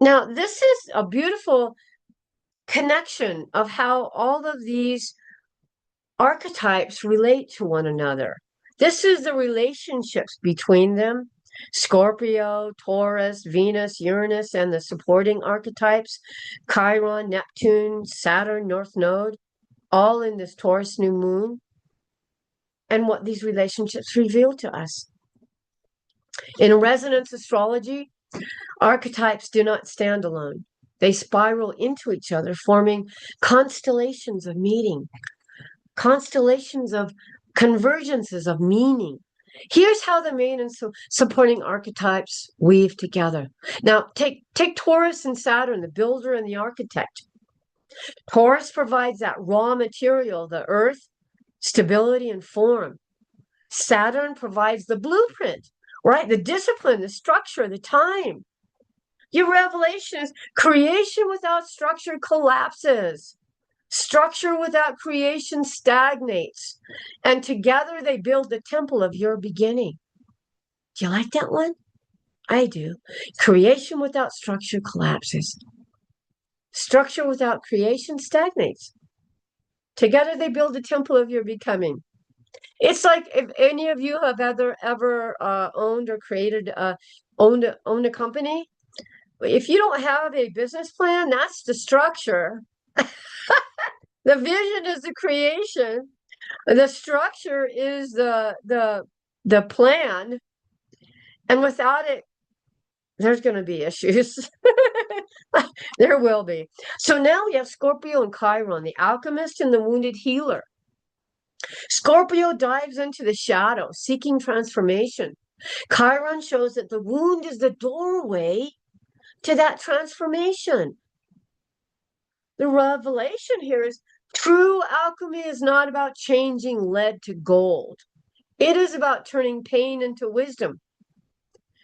Now, this is a beautiful connection of how all of these archetypes relate to one another. This is the relationships between them. Scorpio, Taurus, Venus, Uranus, and the supporting archetypes, Chiron, Neptune, Saturn, North Node. all in this Taurus new moon and what these relationships reveal to us. In resonance astrology, archetypes do not stand alone. They spiral into each other, forming constellations of meaning, constellations of convergences of meaning. Here's how the main and supporting archetypes weave together. Now, take Taurus and Saturn, the builder and the architect. Taurus provides that raw material, the earth, stability, and form. Saturn provides the blueprint, right? The discipline, the structure, the time. Your revelation is creation without structure collapses. Structure without creation stagnates. And together they build the temple of your beginning. Do you like that one? I do. Creation without structure collapses. Structure without creation stagnates. Together they build the temple of your becoming. It's like if any of you have ever owned or created, owned a company. If you don't have a business plan, that's the structure. The vision is the creation. The structure is the plan. And without it, there's going to be issues. There will be. So now we have Scorpio and Chiron, the alchemist and the wounded healer. Scorpio dives into the shadow, seeking transformation. Chiron shows that the wound is the doorway to that transformation. The revelation here is true alchemy is not about changing lead to gold. It is about turning pain into wisdom.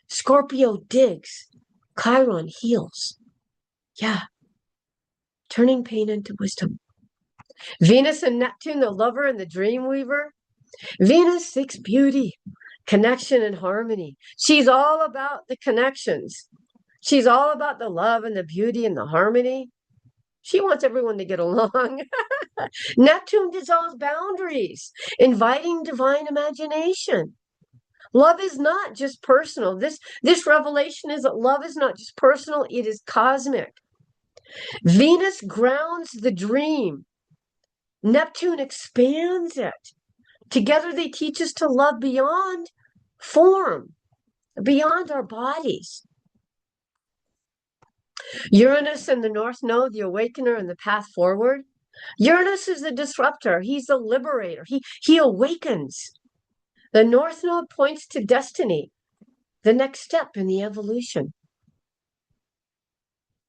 Scorpio digs, Chiron heals. Yeah, turning pain into wisdom. Venus and Neptune, the lover and the dream weaver. Venus seeks beauty, connection, and harmony. She's all about the connections. She's all about the love and the beauty and the harmony. She wants everyone to get along. Neptune dissolves boundaries, inviting divine imagination. Love is not just personal. This revelation is that love is not just personal, it is cosmic. Venus grounds the dream. Neptune expands it. Together they teach us to love beyond form, beyond our bodies. Uranus and the North Node, the awakener and the path forward. Uranus is the disruptor. He's the liberator. He awakens. The North Node points to destiny, the next step in the evolution.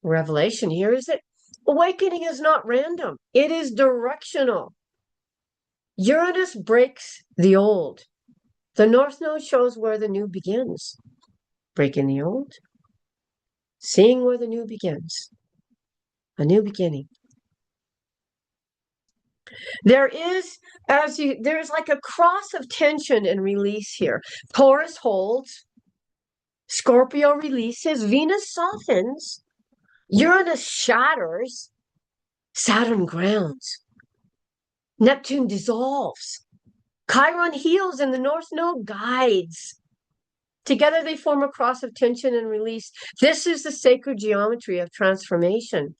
Revelation here is that awakening is not random. It is directional. Uranus breaks the old. The North Node shows where the new begins. Breaking the old, seeing where the new begins. A new beginning. There's like a cross of tension and release here. Taurus holds, Scorpio releases, Venus softens, Uranus shatters, Saturn grounds, Neptune dissolves, Chiron heals, and the North Node guides. Together they form a cross of tension and release. This is the sacred geometry of transformation.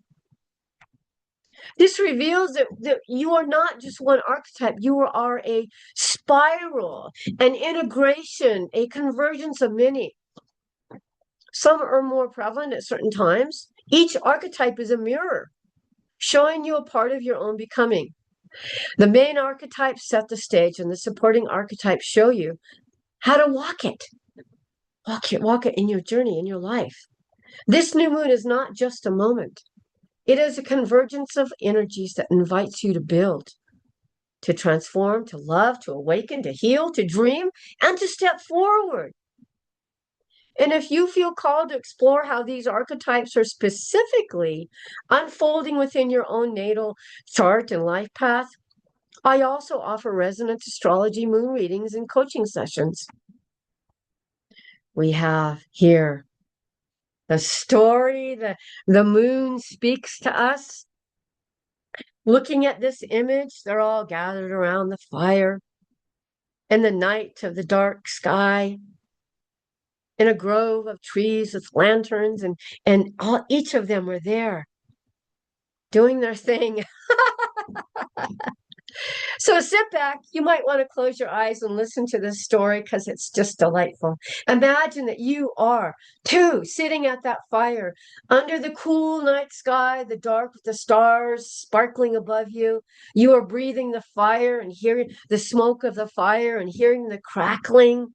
This reveals that you are not just one archetype. You are a spiral, an integration, a convergence of many. Some are more prevalent at certain times. Each archetype is a mirror, showing you a part of your own becoming. The main archetypes set the stage, and the supporting archetypes show you how to walk it. Walk it in your journey, in your life. This new moon is not just a moment. It is a convergence of energies that invites you to build, to transform, to love, to awaken, to heal, to dream, and to step forward. And if you feel called to explore how these archetypes are specifically unfolding within your own natal chart and life path, I also offer resonance astrology moon readings and coaching sessions. We have here the story, the moon speaks to us. Looking at this image, they're all gathered around the fire in the night of the dark sky, in a grove of trees with lanterns, and each of them were there doing their thing. So sit back. You might want to close your eyes and listen to this story because it's just delightful. Imagine that you are two sitting at that fire under the cool night sky, the dark with the stars sparkling above you. You are breathing the fire and hearing the smoke of the fire and hearing the crackling.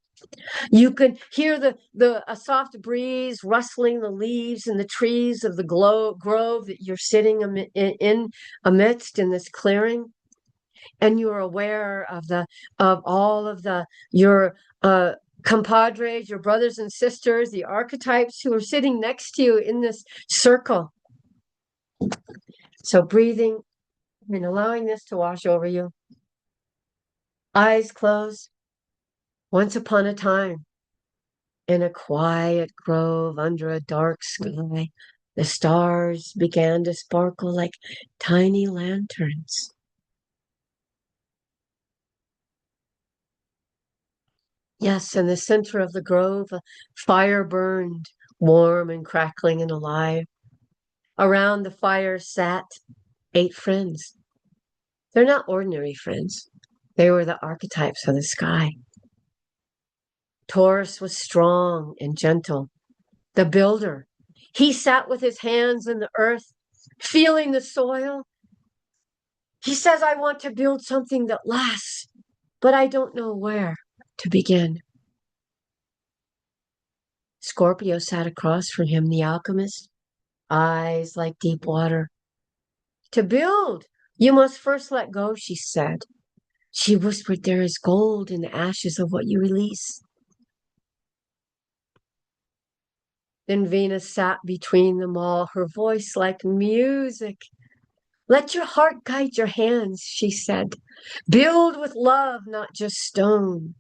You can hear a soft breeze rustling the leaves in the trees of the grove that you're sitting amidst in this clearing, and you're aware of all of your compadres, your brothers and sisters, the archetypes who are sitting next to you in this circle. So breathing and allowing this to wash over you. Eyes closed. Once upon a time, in a quiet grove under a dark sky, the stars began to sparkle like tiny lanterns. Yes, in the center of the grove, a fire burned, warm and crackling and alive. Around the fire sat 8 friends. They're not ordinary friends. They were the archetypes of the sky. Taurus was strong and gentle, the builder. He sat with his hands in the earth, feeling the soil. He says, I want to build something that lasts, but I don't know where to begin. Scorpio sat across from him, the alchemist, eyes like deep water. To build, you must first let go, she said. She whispered, there is gold in the ashes of what you release. Then Venus sat between them all, her voice like music. Let your heart guide your hands, she said. Build with love, not just stone.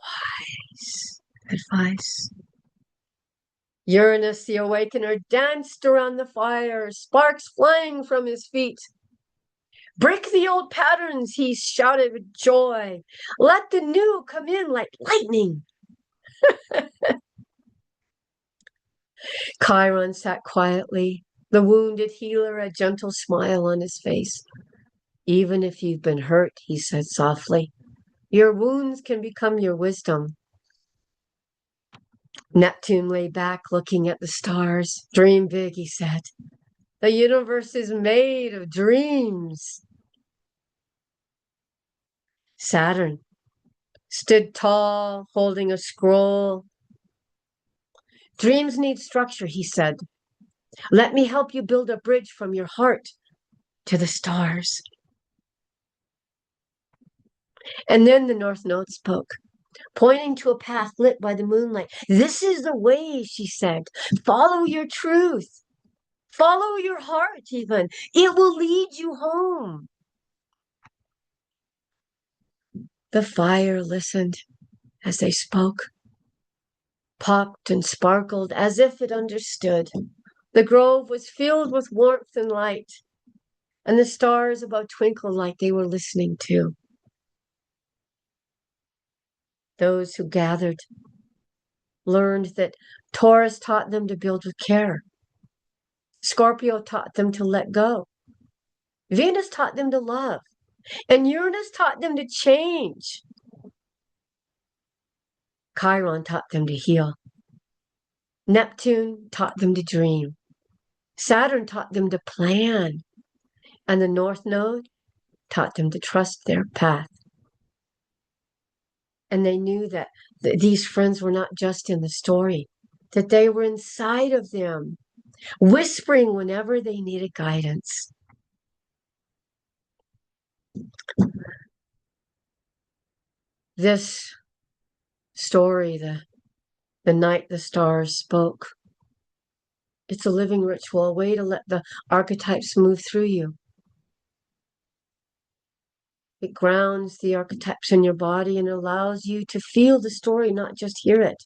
Wise advice. Uranus, the awakener, danced around the fire, sparks flying from his feet. Break the old patterns, he shouted with joy. Let the new come in like lightning. Chiron sat quietly, the wounded healer, a gentle smile on his face. Even if you've been hurt, he said softly, your wounds can become your wisdom. Neptune lay back looking at the stars. Dream big, he said. The universe is made of dreams. Saturn stood tall, holding a scroll. Dreams need structure, he said. Let me help you build a bridge from your heart to the stars. And then the North Node spoke, pointing to a path lit by the moonlight. This is the way, she said. Follow your truth. Follow your heart, even. It will lead you home. The fire listened as they spoke, popped and sparkled as if it understood. The grove was filled with warmth and light, and the stars above twinkled like they were listening too. Those who gathered learned that Taurus taught them to build with care. Scorpio taught them to let go. Venus taught them to love. And Uranus taught them to change. Chiron taught them to heal. Neptune taught them to dream. Saturn taught them to plan. And the North Node taught them to trust their path. And they knew that these friends were not just in the story, that they were inside of them, whispering whenever they needed guidance. This story, the night the stars spoke, it's a living ritual, a way to let the archetypes move through you. It grounds the archetypes in your body and allows you to feel the story, not just hear it.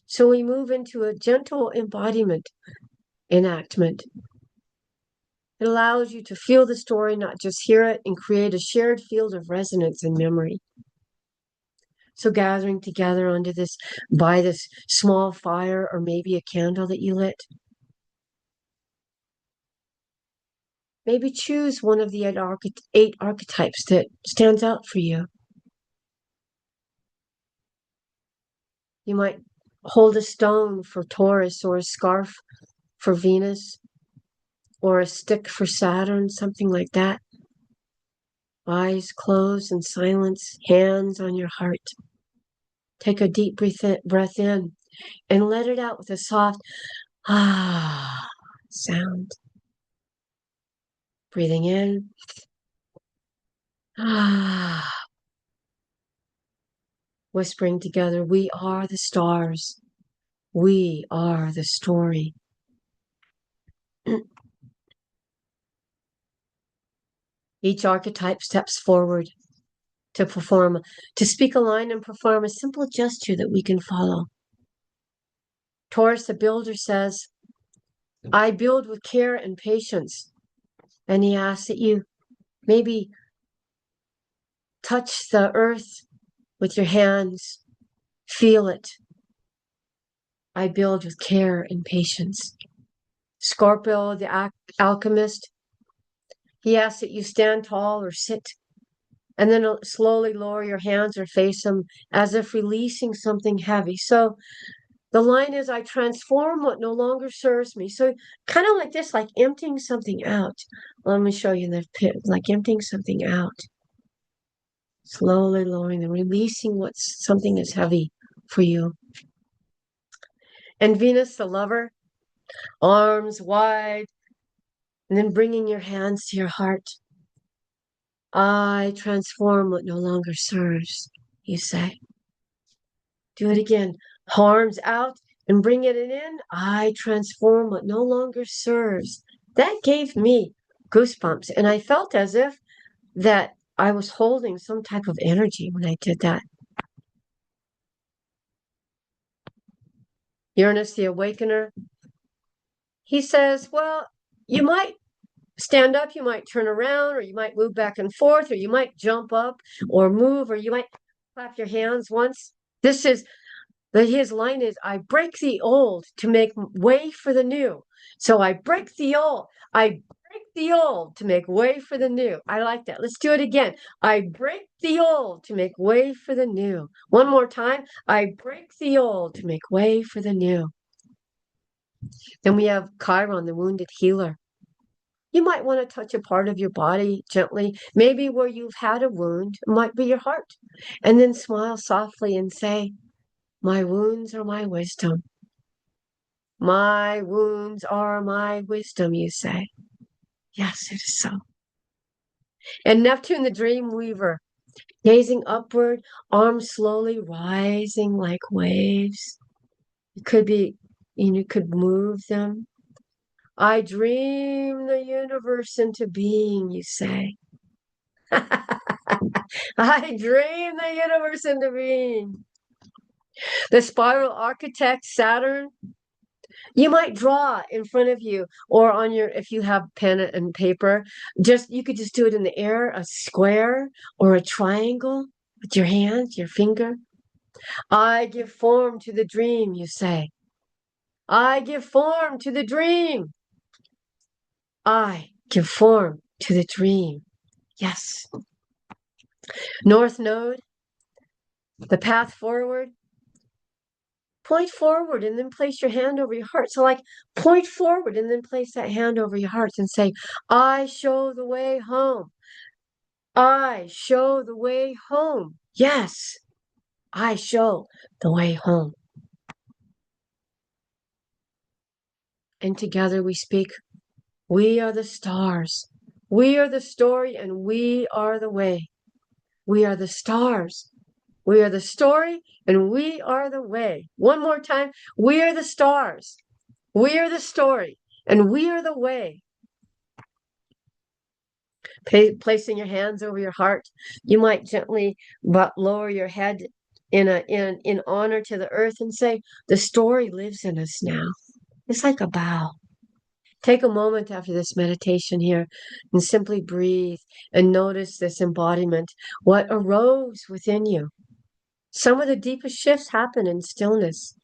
So we move into a gentle embodiment, enactment. It allows you to feel the story, not just hear it, and create a shared field of resonance and memory. So gathering together by this small fire or maybe a candle that you lit, Maybe choose one of the eight archetypes that stands out for you. You might hold a stone for Taurus, or a scarf for Venus, or a stick for Saturn, something like that. Eyes closed in silence, hands on your heart. Take a deep breath in and let it out with a soft ah sound. Breathing in. Ah. Whispering together, we are the stars. We are the story. Each archetype steps forward to speak a line and perform a simple gesture that we can follow. Taurus, the builder, says, I build with care and patience. And he asks that you maybe touch the earth with your hands, feel it. I build with care and patience. Scorpio, the alchemist, he asks that you stand tall or sit, and then slowly lower your hands or face them as if releasing something heavy. So the line is, I transform what no longer serves me. So kind of like this, like emptying something out. Let me show you the pit, like emptying something out. Slowly lowering and releasing something is heavy for you. And Venus, the lover, arms wide, and then bringing your hands to your heart. I transform what no longer serves, you say. Do it again. Arms out and bring it in. I transform what no longer serves. That gave me goosebumps. And I felt as if that I was holding some type of energy when I did that. Uranus, the awakener, he says, well, you might stand up, you might turn around, or you might move back and forth, or you might jump up or move, or you might clap your hands once. His line is, I break the old to make way for the new. So I break the old. I break the old to make way for the new. I like that. Let's do it again. I break the old to make way for the new. One more time. I break the old to make way for the new. Then we have Chiron, the wounded healer. You might want to touch a part of your body gently, maybe where you've had a wound. It might be your heart. And then smile softly and say, my wounds are my wisdom. My wounds are my wisdom, you say. Yes, it is so. And Neptune, the dream weaver, gazing upward, arms slowly rising like waves. You could move them. I dream the universe into being, you say. I dream the universe into being. The spiral architect, Saturn, you might draw in front of you or on if you have pen and paper, you could just do it in the air, a square or a triangle with your hand, your finger. I give form to the dream, you say. I give form to the dream. I give form to the dream. Yes. North Node, the path forward. Point forward and then place your hand over your heart. So like point forward and then place that hand over your heart and say, I show the way home. I show the way home. Yes, I show the way home. And together we speak, we are the stars. We are the story and we are the way. We are the stars. We are the story and we are the way. One more time. We are the stars. We are the story and we are the way. Placing your hands over your heart, you might gently lower your head in honor to the earth and say, the story lives in us now. It's like a bow. Take a moment after this meditation here and simply breathe and notice this embodiment, what arose within you. Some of the deepest shifts happen in stillness.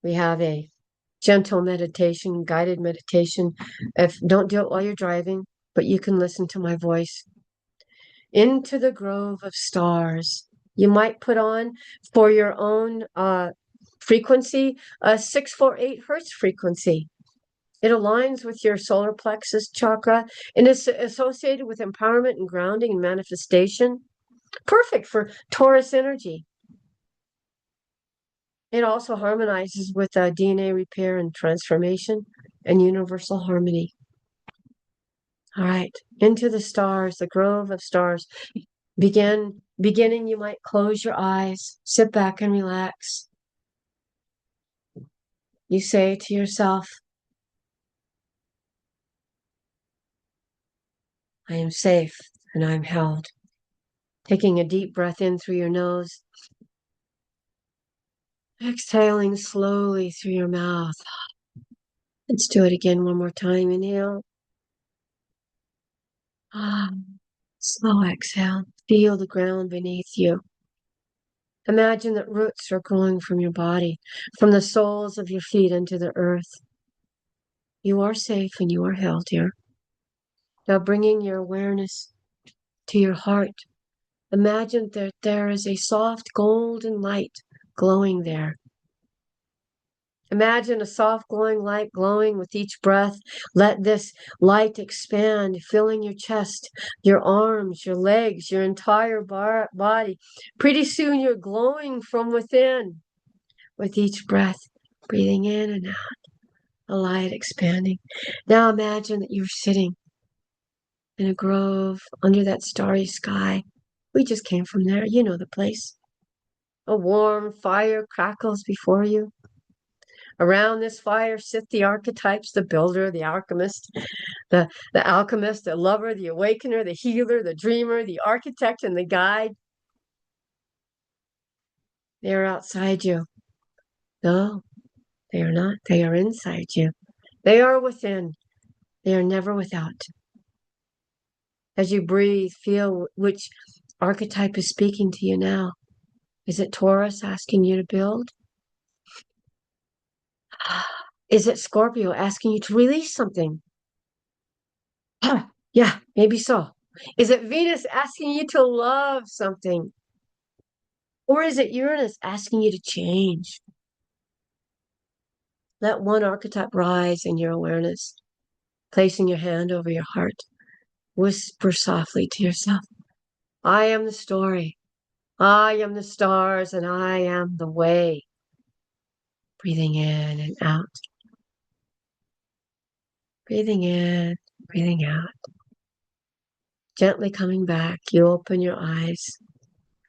We have a gentle meditation, guided meditation. If don't do it while you're driving, but you can listen to my voice. Into the grove of stars. You might put on for your own frequency a 648 hertz frequency. It aligns with your solar plexus chakra and is associated with empowerment and grounding and manifestation. Perfect for Taurus energy. It also harmonizes with DNA repair and transformation and universal harmony. All right, into the stars, the grove of stars. Beginning, you might close your eyes, sit back and relax. You say to yourself, I am safe and I'm held. Taking a deep breath in through your nose, exhaling slowly through your mouth. Let's do it again one more time. Inhale. Slow exhale. Feel the ground beneath you. Imagine that roots are growing from your body, from the soles of your feet into the earth. You are safe and you are held here. Now bringing your awareness to your heart. Imagine that there is a soft golden light glowing there. Imagine a soft glowing light glowing with each breath. Let this light expand, filling your chest, your arms, your legs, your entire body. Pretty soon you're glowing from within with each breath, breathing in and out, a light expanding. Now imagine that you're sitting in a grove under that starry sky. We just came from there. You know the place. A warm fire crackles before you. Around this fire sit the archetypes, the builder, the alchemist, the alchemist, the lover, the awakener, the healer, the dreamer, the architect, and the guide. They are outside you. No, they are not. They are inside you. They are within. They are never without. As you breathe, feel which archetype is speaking to you now. Is it Taurus asking you to build? Is it Scorpio asking you to release something? Yeah, maybe so. Is it Venus asking you to love something? Or is it Uranus asking you to change? Let one archetype rise in your awareness, placing your hand over your heart. Whisper softly to yourself, I am the story. I am the stars and I am the way. Breathing in and out. Breathing in, breathing out. Gently coming back, you open your eyes.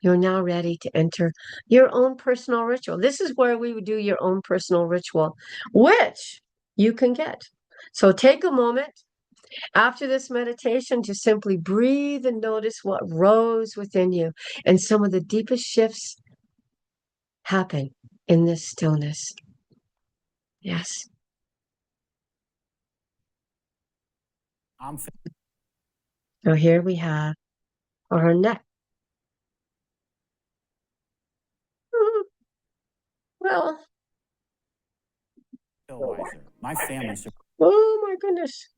You're now ready to enter your own personal ritual. This is where we would do your own personal ritual, which you can get. So take a moment after this meditation to simply breathe and notice what rose within you. And some of the deepest shifts happen in this stillness. Yes. So here we have our neck. Well, My family oh my goodness.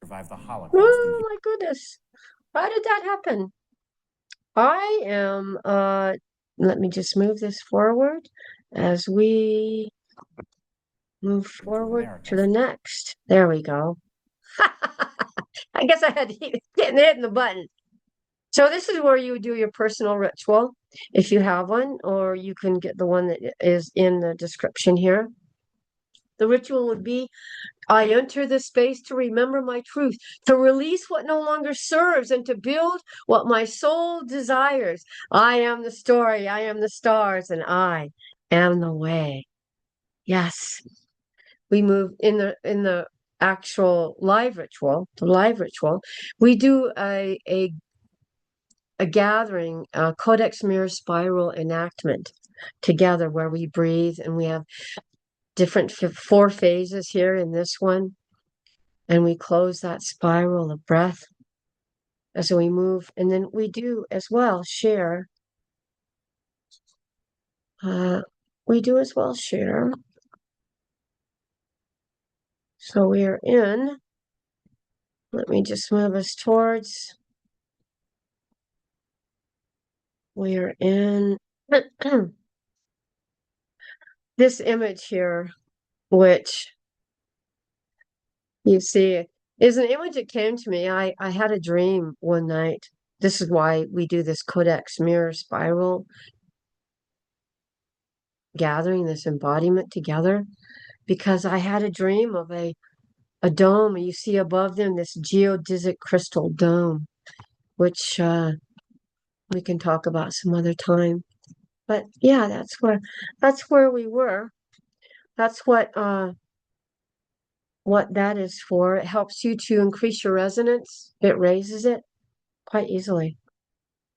survived the Holocaust. Oh my goodness. How did that happen? I am, let me just move this forward as we move forward to the next. There we go. I guess I had to hit the button. So this is where you would do your personal ritual if you have one, or you can get the one that is in the description here. The ritual would be, I enter this space to remember my truth, to release what no longer serves, and to build what my soul desires. I am the story, I am the stars, and I am the way. Yes. We move in the actual live ritual, we do a gathering, a Codex Mirror spiral enactment together where we breathe, and we have different 4 phases here in this one. And we close that spiral of breath as we move. And then we do as well share. So we are in, let me just move us towards, we are in this image here, which you see is an image that came to me. I had a dream one night. This is why we do this Codex Mirror Spiral gathering, this embodiment together, because I had a dream of a dome. You see above them this geodesic crystal dome, which we can talk about some other time. But yeah, that's where we were. That's what that is for. It helps you to increase your resonance. It raises it quite easily.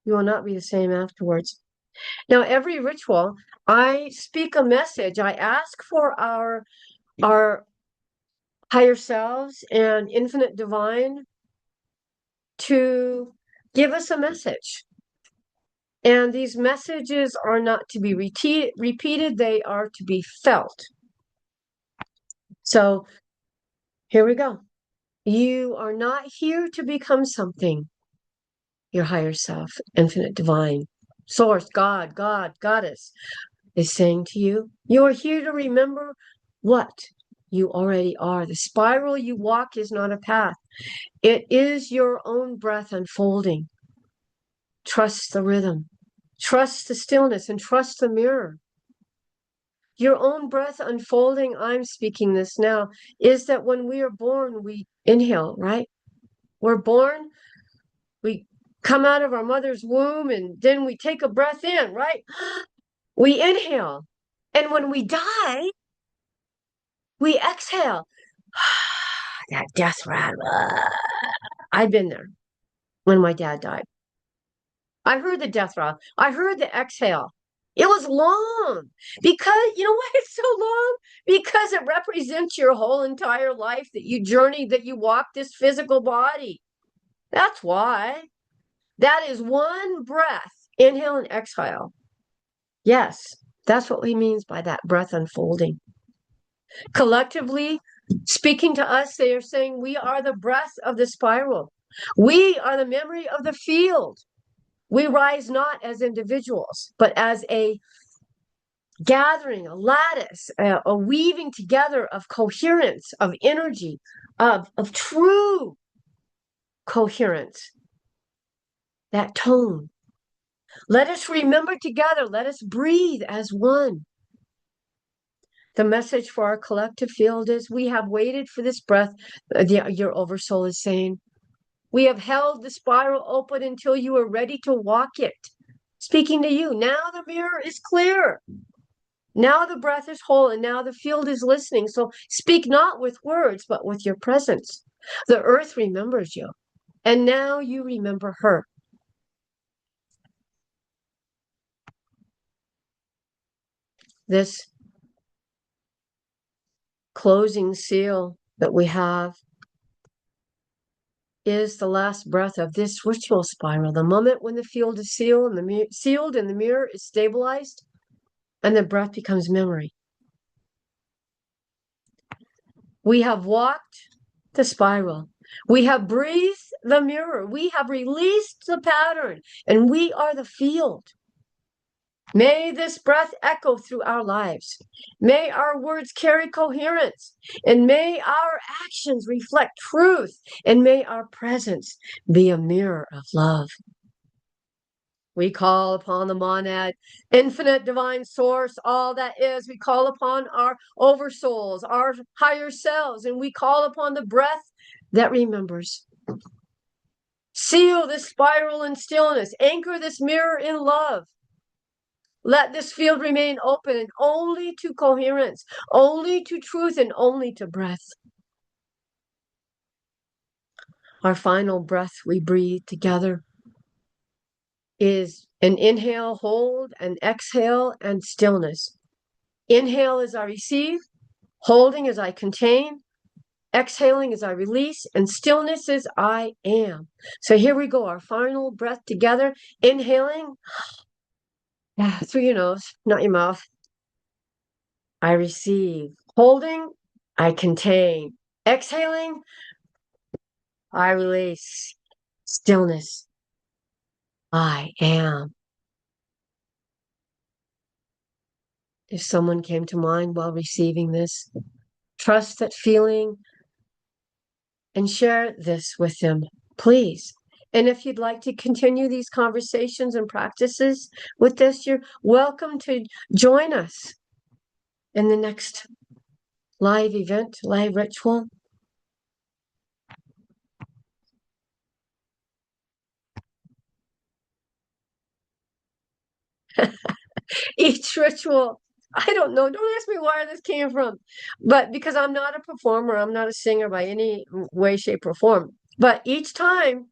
You will not be the same afterwards. Now, every ritual, I speak a message. I ask for our higher selves and infinite divine to give us a message. And these messages are not to be repeated, they are to be felt. So here we go. You are not here to become something. Your higher self, infinite divine, source, God, Goddess is saying to you, you are here to remember what you already are. The spiral you walk is not a path. It is your own breath unfolding. Trust the rhythm. Trust the stillness and trust the mirror. Your own breath unfolding, I'm speaking this now, is that when we are born, we inhale, right? We're born, we come out of our mother's womb, and then we take a breath in, right? We inhale. And when we die, we exhale. That death rattle. I've been there when my dad died. I heard the death rattle. I heard the exhale. It was long because, you know why it's so long? Because it represents your whole entire life that you journeyed, that you walked this physical body. That's why. That is one breath, inhale and exhale. Yes, that's what he means by that breath unfolding. Collectively, speaking to us, they are saying we are the breath of the spiral. We are the memory of the field. We rise not as individuals, but as a gathering, a lattice, a weaving together of coherence, of energy, of true coherence. That tone. Let us remember together. Let us breathe as one. The message for our collective field is we have waited for this breath. Your oversoul is saying, we have held the spiral open until you are ready to walk it. Speaking to you, now the mirror is clear. Now the breath is whole, and now the field is listening. So speak not with words, but with your presence. The earth remembers you, and now you remember her. This closing seal that we have is the last breath of this ritual spiral. The moment when the field is sealed and the mirror is stabilized, and the breath becomes memory. We have walked the spiral. We have breathed the mirror. We have released the pattern, and we are the field. May this breath echo through our lives. May our words carry coherence, and may our actions reflect truth, and may our presence be a mirror of love. We call upon the monad, infinite divine source, all that is. We call upon our oversouls, our higher selves, and we call upon the breath that remembers. Seal this spiral in stillness. Anchor this mirror in love. Let this field remain open and only to coherence, only to truth, and only to breath. Our final breath we breathe together is an inhale, hold, and exhale, and stillness. Inhale as I receive, holding as I contain, exhaling as I release, and stillness as I am. So here we go, our final breath together. Inhaling through your nose, not your mouth. I receive. Holding, I contain. Exhaling, I release. Stillness, I am. If someone came to mind while receiving this, trust that feeling and share this with them, please. And if you'd like to continue these conversations and practices with this, you're welcome to join us in the next live event, live ritual. Each ritual, I don't know, don't ask me where this came from, but because I'm not a performer, I'm not a singer by any way, shape, or form. But each time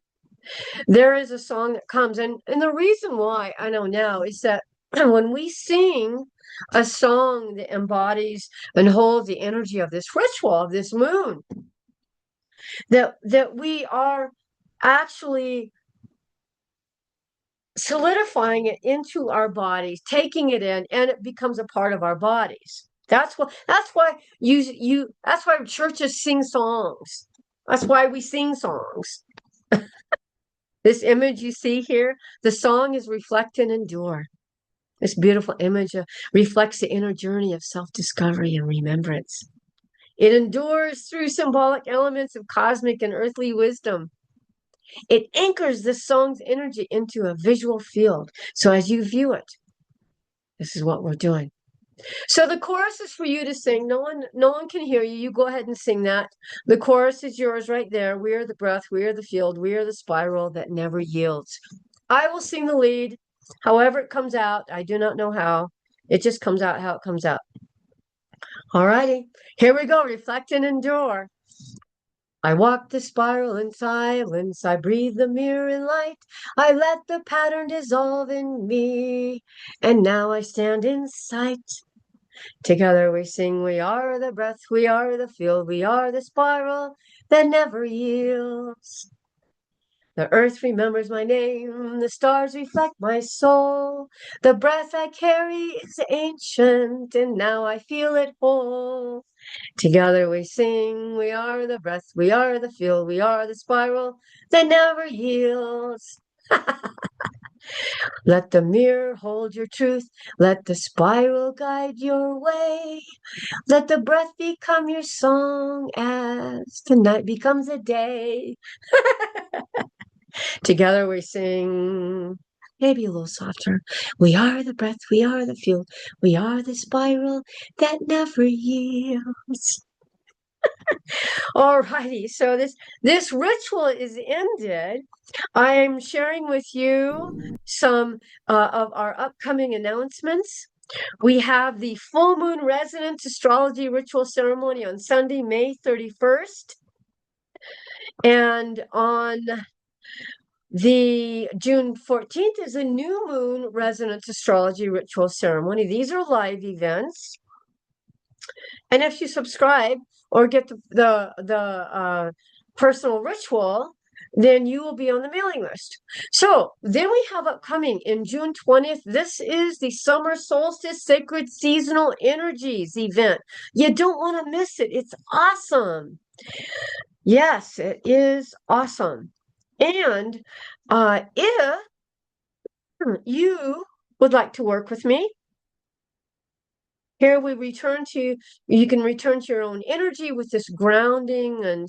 there is a song that comes, and the reason why I know now is that when we sing a song that embodies and holds the energy of this ritual of this moon, that we are actually solidifying it into our bodies, taking it in, and it becomes a part of our bodies. That's why that's why churches sing songs. That's why we sing songs. This image you see here, the song is reflect and endure. This beautiful image reflects the inner journey of self-discovery and remembrance. It endures through symbolic elements of cosmic and earthly wisdom. It anchors the song's energy into a visual field. So as you view it, this is what we're doing. So the chorus is for you to sing. No one can hear you. You go ahead and sing that. The chorus is yours right there. We are the breath, we are the field, we are the spiral that never yields. I will sing the lead. However it comes out, I do not know how. It just comes out how it comes out. All righty. Here we go. Reflect and endure. I walk the spiral in silence. I breathe the mirror in light. I let the pattern dissolve in me. And now I stand in sight. Together we sing, we are the breath, we are the field, we are the spiral that never yields. The earth remembers my name, the stars reflect my soul. The breath I carry is ancient, and now I feel it whole. Together we sing, we are the breath, we are the field, we are the spiral that never yields. Let the mirror hold your truth, let the spiral guide your way. Let the breath become your song as the night becomes a day. Together we sing, maybe a little softer. We are the breath, we are the field, we are the spiral that never yields. All righty, so this ritual is ended. I'm sharing with you some of our upcoming announcements. We have the full moon resonance astrology ritual ceremony on Sunday, May 31st. And on the June 14th is a new moon resonance astrology ritual ceremony. These are live events. And if you subscribe or get the personal ritual, then you will be on the mailing list. So then we have upcoming in June 20th, this is the Summer Solstice Sacred Seasonal Energies event. You don't want to miss it. It's awesome. Yes, it is awesome. And if you would like to work with me, here you can return to your own energy with this grounding and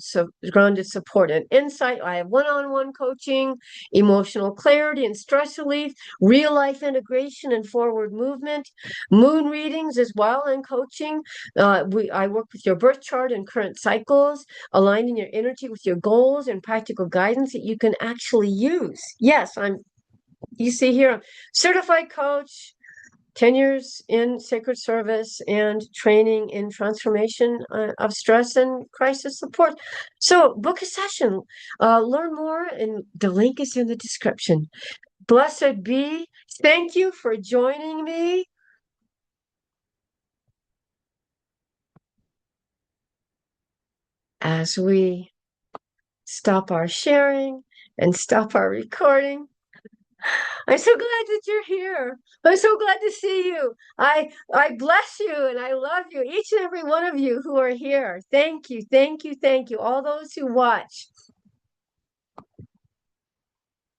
grounded support and insight. I have one-on-one coaching, emotional clarity and stress relief, real life integration and forward movement, moon readings as well, and coaching. I work with your birth chart and current cycles, aligning your energy with your goals and practical guidance that you can actually use. Yes, you see here, I'm certified coach, 10 years in sacred service and training in transformation of stress and crisis support. So book a session, learn more, and the link is in the description. Blessed be. Thank you for joining me. As we stop our sharing and stop our recording. I'm so glad that you're here. I'm so glad to see you. I bless you and I love you, each and every one of you who are here. Thank you, thank you, thank you. All those who watch.